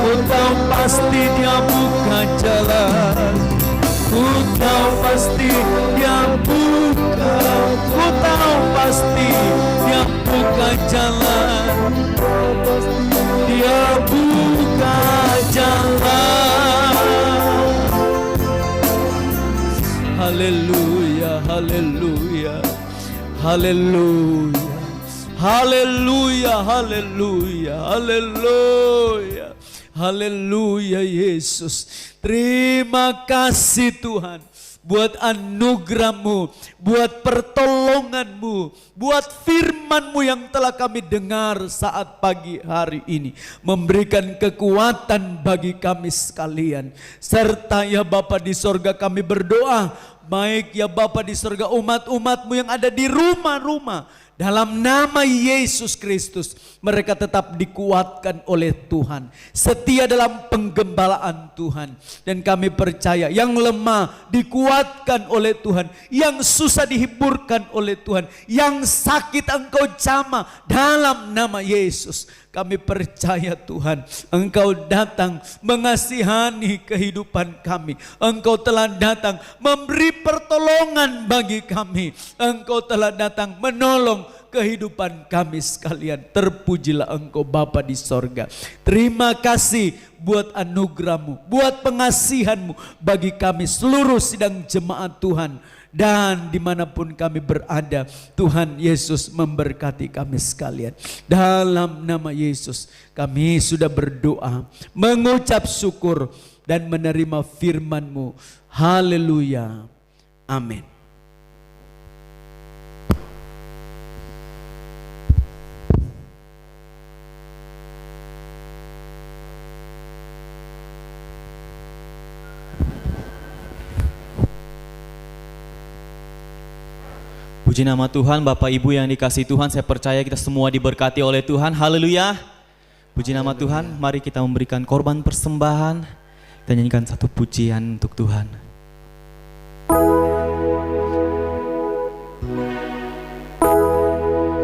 Ku tahu pasti Dia buka jalan. Ku tahu pasti Dia buka. Ku tahu pasti Dia buka jalan. Dia buka jalan. Haleluya, haleluya, haleluya, haleluya, haleluya, haleluya, haleluya Yesus. Terima kasih Tuhan buat anugerah-Mu, buat pertolongan-Mu, buat firman-Mu yang telah kami dengar saat pagi hari ini, memberikan kekuatan bagi kami sekalian. Serta ya Bapa di sorga kami berdoa, baik ya Bapa di sorga, umat-umat-Mu yang ada di rumah-rumah, dalam nama Yesus Kristus, mereka tetap dikuatkan oleh Tuhan, setia dalam penggembalaan Tuhan. Dan kami percaya yang lemah dikuatkan oleh Tuhan, yang susah dihiburkan oleh Tuhan, yang sakit Engkau jamah dalam nama Yesus. Kami percaya Tuhan, Engkau datang mengasihani kehidupan kami. Engkau telah datang memberi pertolongan bagi kami. Engkau telah datang menolong kehidupan kami sekalian. Terpujilah Engkau Bapa di sorga. Terima kasih buat anugerah-Mu, buat pengasihan-Mu bagi kami seluruh sidang jemaat Tuhan. Dan dimanapun kami berada, Tuhan Yesus memberkati kami sekalian. Dalam nama Yesus kami sudah berdoa, mengucap syukur dan menerima firman-Mu. Haleluya. Amin. Puji nama Tuhan, Bapak Ibu yang dikasihi Tuhan, saya percaya kita semua diberkati oleh Tuhan. Haleluya. Puji nama Tuhan, mari kita memberikan korban persembahan. Kita nyanyikan satu pujian untuk Tuhan.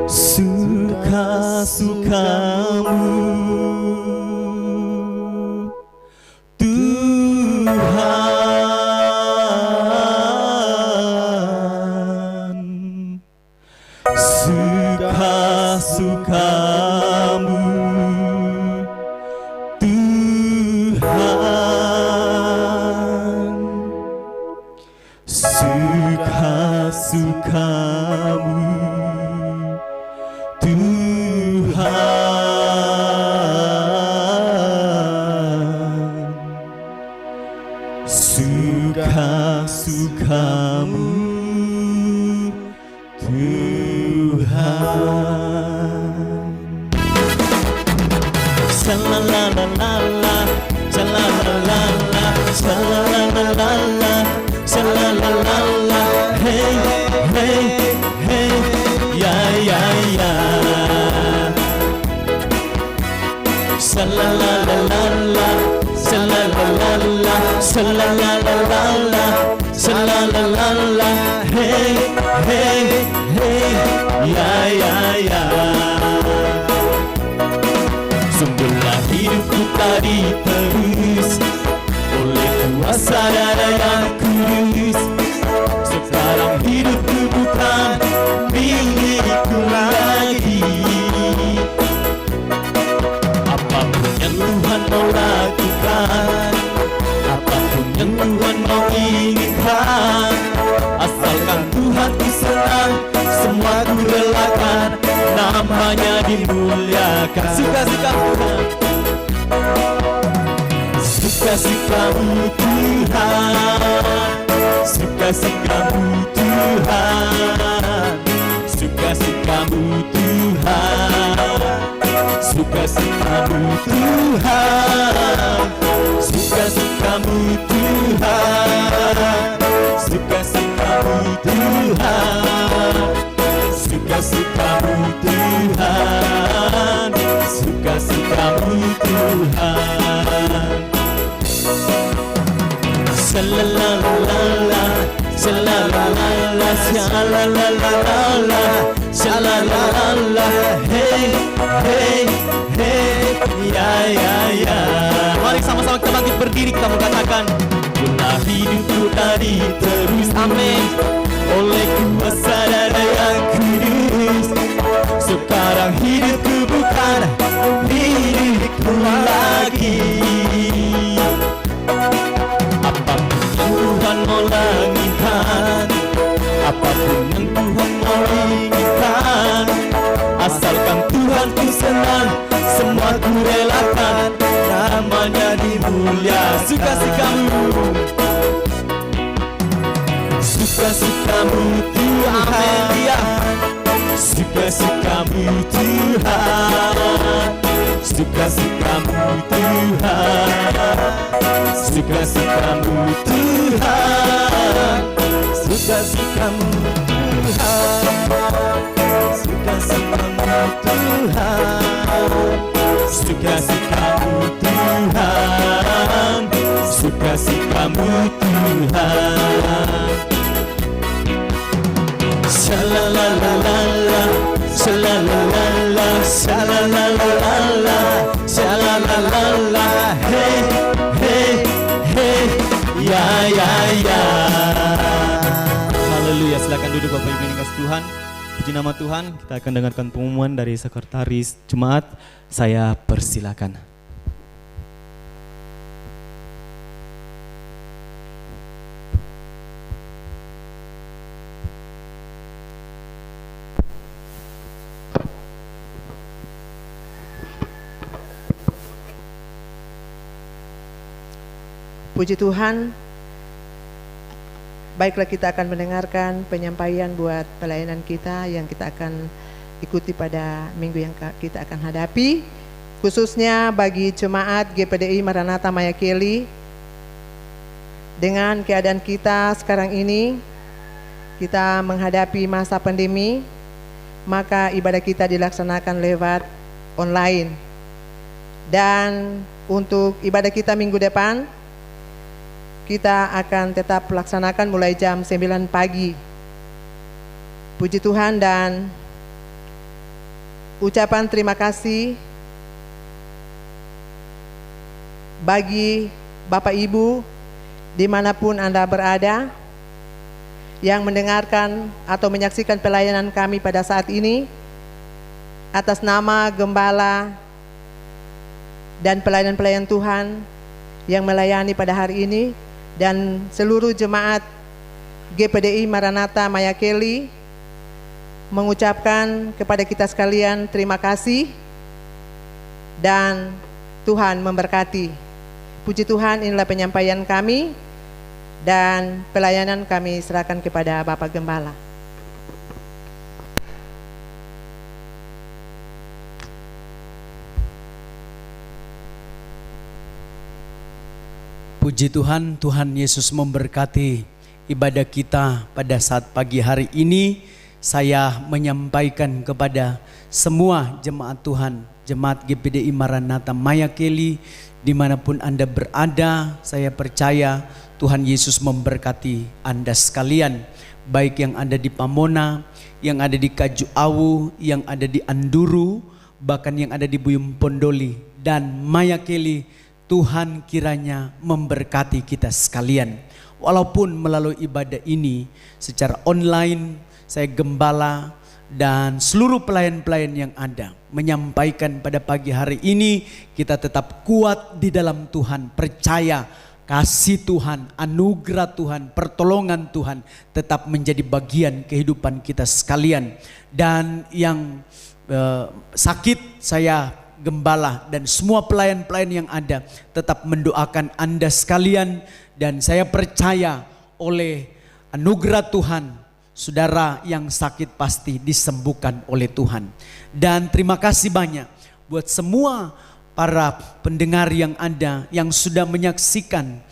Suka-sukamu Tuhan, suka-sukamu Tuhan, suka-sukamu Tuhan, suka-sukamu Tuhan. Sha-la-la-la-la-la, sha-la-la-la-la, sha-la-la-la-la, sha-la-la-la-la, hey, hey, hey, ya, ya, ya. Sha-la-la-la-la-la, sha-la-la-la-la, sha-la-la-la-la, sha-la-la-la-la, hey, hey, hey, ya, ya, ya. Sungguhlah hidupku tadi terus oleh kuasa Darah yang kudus. Sekarang hidupku bukan milikku lagi. Apapun muliakan. Suka-sukamu Tuhan, suka-sukamu Tuhan, suka-sukamu Tuhan, suka-sukamu Tuhan, suka-sukamu Tuhan, suka-sukamu Tuhan, suka-sukamu Tuhan, suka-sukamu Tuhan, suka-sukamu Tuhan. Shalalalala, shalalalala, shalalalala, shalalalala, hey, hey, hey, ya, ya, ya. Mari sama-sama kita bangkit berdiri, kita mengatakan, bila hidupku tadi terus, amin, oleh kuasa Darah yang kudus. Sekarang hidupku bukan milikku lagi. Apapun yang Tuhan mau langitkan, apapun yang Tuhan mau inginkan, asalkan Tuhan ku senang, semua ku relakan, namanya dimulia. Suka-sukamu, suka-sukamu Tuhan, ya. Suka-sukamu Tuhan, suka-sukamu Tuhan, suka-sukamu Tuhan, suka-sukamu Tuhan, suka-sukamu Tuhan, suka-sukamu Tuhan, suka-sukamu Tuhan. Shalalalala, shalalalala, shalalalala, shalalalala, hey, hey, hey, ya, ya, ya. Haleluya, silakan duduk Bapak Ibu yang dikasihi Tuhan. Puji nama Tuhan, kita akan dengarkan pengumuman dari Sekretaris Jemaat. Saya persilakan. Puji Tuhan, baiklah kita akan mendengarkan penyampaian buat pelayanan kita yang kita akan ikuti pada minggu yang kita akan hadapi, khususnya bagi jemaat GPDI Maranatha Mayakeli. Dengan keadaan kita sekarang ini, kita menghadapi masa pandemi, maka ibadah kita dilaksanakan lewat online. Dan untuk ibadah kita minggu depan, kita akan tetap laksanakan mulai jam 9 pagi. Puji Tuhan dan ucapan terima kasih bagi Bapak Ibu dimanapun Anda berada yang mendengarkan atau menyaksikan pelayanan kami pada saat ini. Atas nama Gembala dan pelayan-pelayan Tuhan yang melayani pada hari ini, dan seluruh jemaat GPDI Maranatha Mayakeli mengucapkan kepada kita sekalian terima kasih dan Tuhan memberkati. Puji Tuhan, inilah penyampaian kami dan pelayanan kami serahkan kepada Bapak Gembala. Puji Tuhan, Tuhan Yesus memberkati ibadah kita pada saat pagi hari ini. Saya menyampaikan kepada semua jemaat Tuhan, jemaat GPDI Maranatha Mayakeli, dimanapun Anda berada, saya percaya Tuhan Yesus memberkati Anda sekalian, baik yang ada di Pamona, yang ada di Kaju Awu, yang ada di Anduru, bahkan yang ada di Buyung Pondoli dan Mayakeli. Tuhan kiranya memberkati kita sekalian. Walaupun melalui ibadah ini secara online, saya Gembala dan seluruh pelayan-pelayan yang ada menyampaikan pada pagi hari ini, kita tetap kuat di dalam Tuhan, percaya kasih Tuhan, anugerah Tuhan, pertolongan Tuhan tetap menjadi bagian kehidupan kita sekalian. Dan yang sakit, saya gembala dan semua pelayan-pelayan yang ada tetap mendoakan Anda sekalian, dan saya percaya oleh anugerah Tuhan, saudara yang sakit pasti disembuhkan oleh Tuhan. Dan terima kasih banyak buat semua para pendengar yang ada yang sudah menyaksikan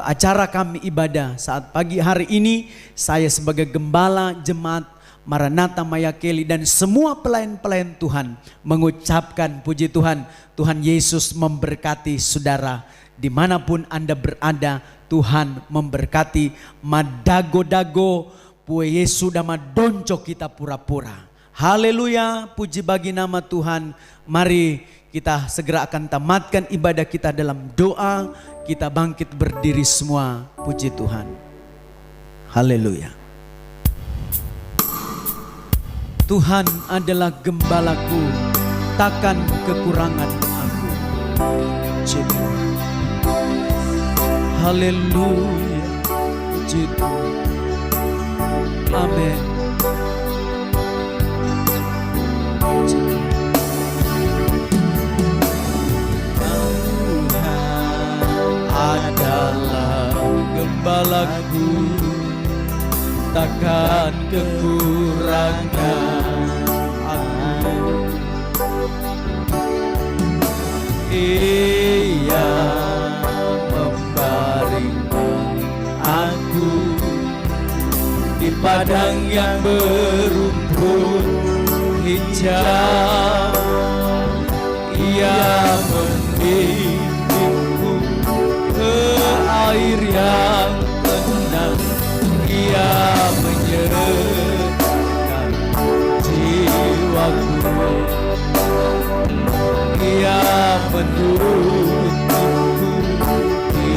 acara kami ibadah saat pagi hari ini. Saya sebagai gembala jemaat Maranatha Mayakeli dan semua pelayan-pelayan Tuhan mengucapkan puji Tuhan. Tuhan Yesus memberkati saudara dimanapun Anda berada. Tuhan memberkati. Madago-dago pue Yesu dama donco kita pura-pura. Haleluya, puji bagi nama Tuhan. Mari kita segera akan tamatkan ibadah kita dalam doa. Kita bangkit berdiri semua, puji Tuhan. Haleluya. Tuhan adalah gembalaku, takkan kekurangan aku. Puji Tuhan. Haleluya, puji Tuhan. Amin. Adalah gembalaku, takkan kekurangan aku. Ia membaringkan aku di padang yang berumput hijau. Ia membimbingku ke air yang tenang. Ia menyerahkan jiwaku. Ia menuntunku di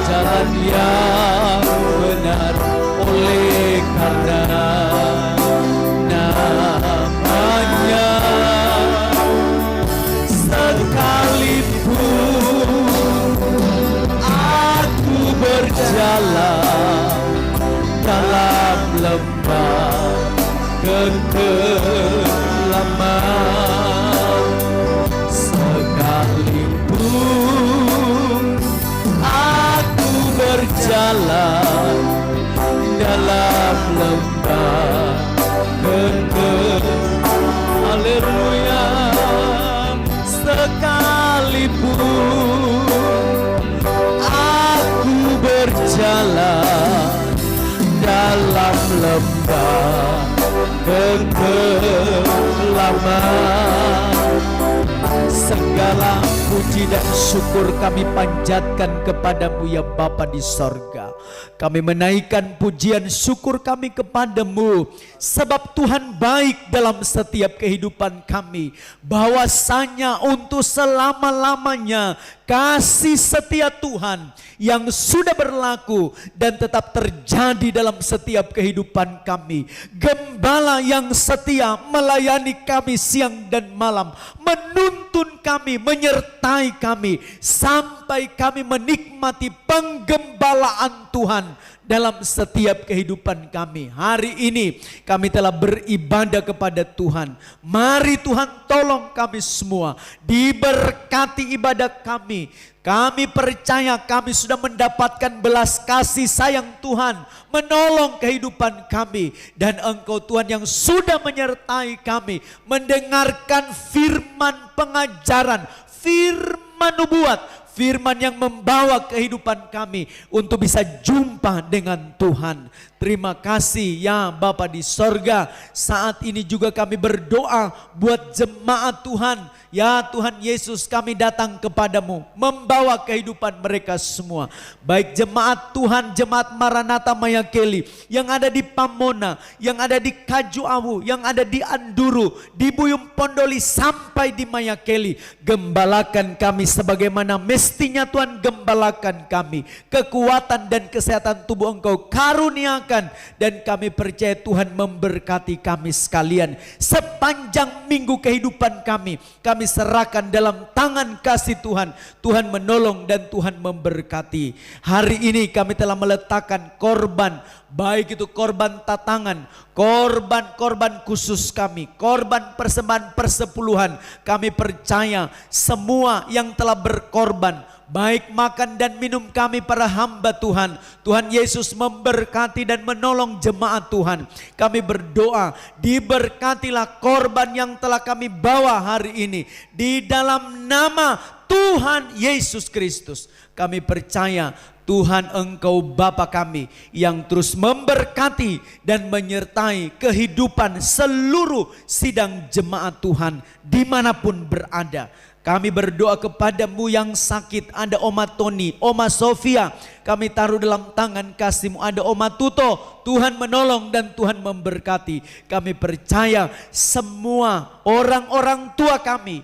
jalan yang benar oleh karena namanya. Sekalipun aku berjalan dalam lembah kekelaman, sekalipun aku berjalan dalam lembah kekelaman, haleluya, sekalipun aku berjalan dalam lembah kekelaman, segala puji dan syukur kami panjatkan kepadamu ya Bapa di sorga. Kami menaikkan pujian syukur kami kepadamu, sebab Tuhan baik dalam setiap kehidupan kami. Bahwasanya untuk selama-lamanya kasih setia Tuhan yang sudah berlaku dan tetap terjadi dalam setiap kehidupan kami. Gembala yang setia melayani kami siang dan malam, menuntun kami, menyertai kami sampai kami menikmati penggembalaan Tuhan dalam setiap kehidupan kami. Hari ini kami telah beribadah kepada Tuhan. Mari Tuhan tolong kami semua, diberkati ibadah kami. Kami percaya kami sudah mendapatkan belas kasih sayang Tuhan menolong kehidupan kami. Dan Engkau Tuhan yang sudah menyertai kami, mendengarkan firman pengajaran, firman nubuat, firman yang membawa kehidupan kami untuk bisa jumpa dengan Tuhan. Terima kasih ya Bapa di sorga. Saat ini juga kami berdoa buat jemaat Tuhan. Ya Tuhan Yesus, kami datang kepadamu membawa kehidupan mereka semua. Baik jemaat Tuhan, jemaat Maranatha Mayakeli yang ada di Pamona, yang ada di Kajuawu, yang ada di Anduru, di Buyung Pondoli sampai di Mayakeli. Gembalakan kami sebagaimana mestinya Tuhan gembalakan kami. Kekuatan dan kesehatan tubuh Engkau karuniakan, dan kami percaya Tuhan memberkati kami sekalian. Sepanjang minggu kehidupan kami serahkan dalam tangan kasih Tuhan. Tuhan menolong dan Tuhan memberkati. Hari ini kami telah meletakkan korban baik itu korban tatangan, korban khusus kami, korban persembahan persepuluhan. Kami percaya semua yang telah berkorban, baik makan dan minum kami para hamba Tuhan, Tuhan Yesus memberkati dan menolong jemaat Tuhan. Kami berdoa, diberkatilah korban yang telah kami bawa hari ini di dalam nama Tuhan Yesus Kristus. Kami percaya Tuhan Engkau Bapa kami yang terus memberkati dan menyertai kehidupan seluruh sidang jemaat Tuhan dimanapun berada. Kami berdoa kepadamu yang sakit, ada Oma Tony, Oma Sofia, kami taruh dalam tangan kasih-Mu. Ada Oma Tuto, Tuhan menolong dan Tuhan memberkati. Kami percaya semua orang-orang tua kami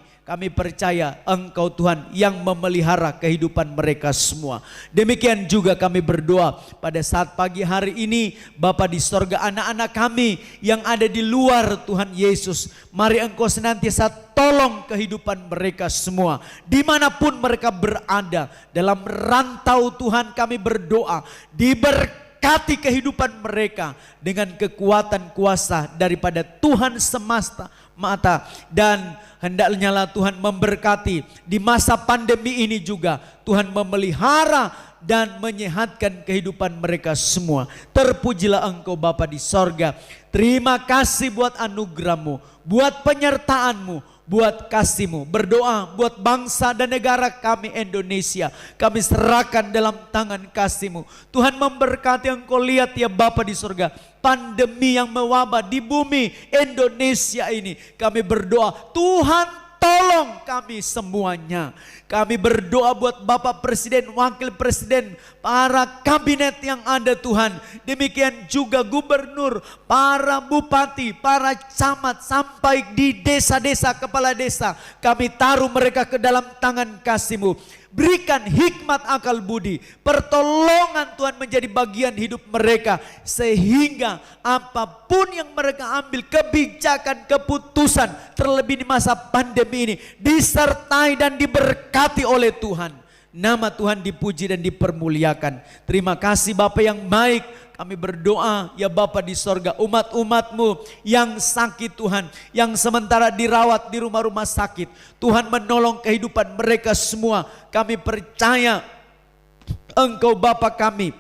percaya Engkau Tuhan yang memelihara kehidupan mereka semua. Demikian juga kami berdoa pada saat pagi hari ini, Bapa di sorga, anak-anak kami yang ada di luar Tuhan Yesus, mari Engkau senantiasa tolong kehidupan mereka semua. Dimanapun mereka berada, dalam rantau Tuhan kami berdoa, diberkati kehidupan mereka dengan kekuatan kuasa daripada Tuhan semesta mata. Dan hendaknya Tuhan memberkati di masa pandemi ini juga, Tuhan memelihara dan menyehatkan kehidupan mereka semua. Terpujilah Engkau Bapa di sorga. Terima kasih buat anugerah-Mu, buat penyertaan-Mu, buat kasih-Mu. Berdoa buat bangsa dan negara kami Indonesia, kami serahkan dalam tangan kasih-Mu. Tuhan memberkati. Engkau lihat ya Bapa di surga, pandemi yang mewabah di bumi Indonesia ini. Kami berdoa, Tuhan tolong kami semuanya. Kami berdoa buat Bapak Presiden, Wakil Presiden, para kabinet yang ada Tuhan. Demikian juga gubernur, para bupati, para camat, sampai di desa-desa, kepala desa. Kami taruh mereka ke dalam tangan kasih-Mu. Berikan hikmat akal budi, pertolongan Tuhan menjadi bagian hidup mereka, sehingga apapun yang mereka ambil kebijakan, keputusan, terlebih di masa pandemi ini, disertai dan diberkati oleh Tuhan. Nama Tuhan dipuji dan dipermuliakan. Terima kasih Bapa yang baik. Kami berdoa ya Bapa di sorga, umat-umat-Mu yang sakit Tuhan, yang sementara dirawat di rumah-rumah sakit, Tuhan menolong kehidupan mereka semua. Kami percaya Engkau Bapa kami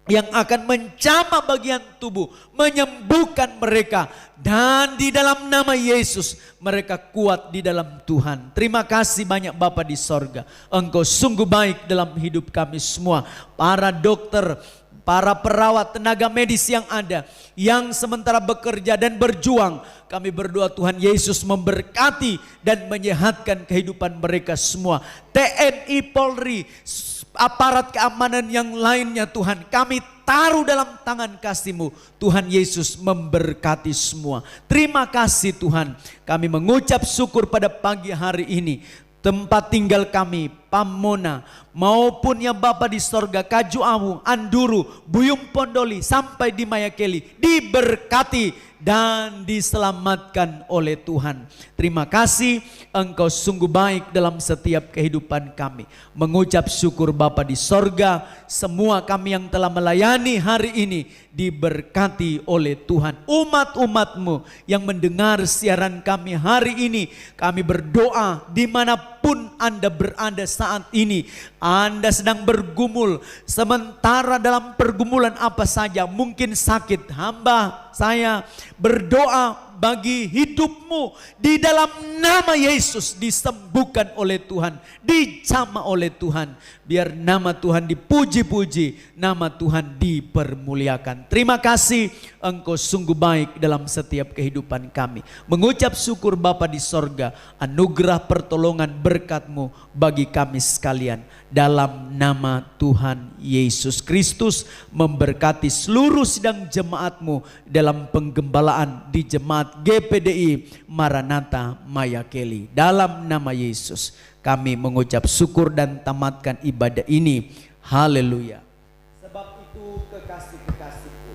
yang akan menjamah bagian tubuh, menyembuhkan mereka, dan di dalam nama Yesus mereka kuat di dalam Tuhan. Terima kasih banyak Bapa di sorga. Engkau sungguh baik dalam hidup kami semua. Para dokter, para perawat, tenaga medis yang ada, yang sementara bekerja dan berjuang, kami berdoa Tuhan Yesus memberkati dan menyehatkan kehidupan mereka semua. TNI, Polri, aparat keamanan yang lainnya Tuhan, kami taruh dalam tangan kasih-Mu. Tuhan Yesus memberkati semua. Terima kasih Tuhan. Kami mengucap syukur pada pagi hari ini. Tempat tinggal kami, Pamona, maupun ya Bapa di sorga, Kajuamu, Anduru, Buyung Pondoli, sampai di Mayakeli, diberkati dan diselamatkan oleh Tuhan. Terima kasih, Engkau sungguh baik dalam setiap kehidupan kami. Mengucap syukur Bapa di sorga, semua kami yang telah melayani hari ini diberkati oleh Tuhan. Umat-umat-Mu yang mendengar siaran kami hari ini, kami berdoa dimanapun Anda berada saat ini, Anda sedang bergumul, sementara dalam pergumulan apa saja, mungkin sakit, hamba saya berdoa bagi hidupmu di dalam nama Yesus disembuhkan oleh Tuhan, dijamah oleh Tuhan. Biar nama Tuhan dipuji-puji, nama Tuhan dipermuliakan. Terima kasih, Engkau sungguh baik dalam setiap kehidupan kami. Mengucap syukur Bapa di sorga, anugerah pertolongan berkat-Mu bagi kami sekalian. Dalam nama Tuhan Yesus Kristus, memberkati seluruh sidang jemaat-Mu dalam penggembalaan di jemaat GPDI Maranatha Mayakeli. Dalam nama Yesus kami mengucap syukur dan tamatkan ibadah ini. Haleluya. Sebab itu kekasih-kekasihku,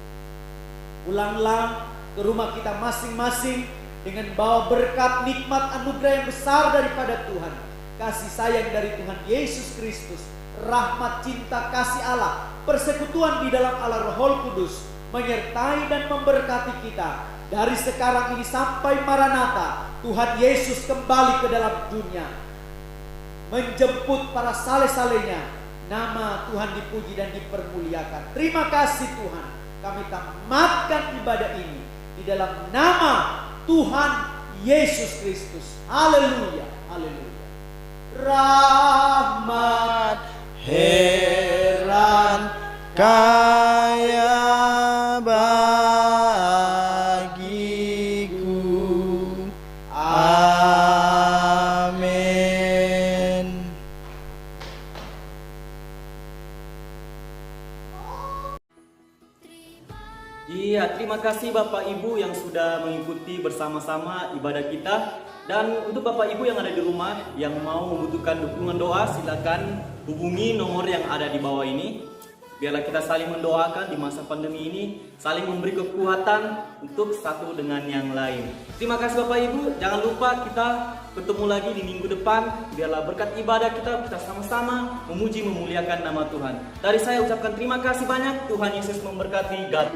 pulanglah ke rumah kita masing-masing dengan bawa berkat, nikmat, anugerah yang besar daripada Tuhan, kasih sayang dari Tuhan Yesus Kristus, rahmat, cinta, kasih Allah, persekutuan di dalam Allah Roh Kudus menyertai dan memberkati kita dari sekarang ini sampai Maranatha. Tuhan Yesus kembali ke dalam dunia, menjemput para saleh-salehnya. Nama Tuhan dipuji dan dipermuliakan. Terima kasih Tuhan, kami tamatkan ibadah ini di dalam nama Tuhan Yesus Kristus. Haleluya, haleluya. Rahmat heran kaya bagiku. Amin. Iya, terima kasih Bapak Ibu yang sudah mengikuti bersama-sama ibadah kita. Dan untuk Bapak Ibu yang ada di rumah yang mau membutuhkan dukungan doa, silakan hubungi nomor yang ada di bawah ini. Biarlah kita saling mendoakan di masa pandemi ini, saling memberi kekuatan untuk satu dengan yang lain. Terima kasih Bapak Ibu, jangan lupa kita ketemu lagi di minggu depan. Biarlah berkat ibadah kita sama-sama memuji memuliakan nama Tuhan. Dari saya ucapkan terima kasih banyak, Tuhan Yesus memberkati. God.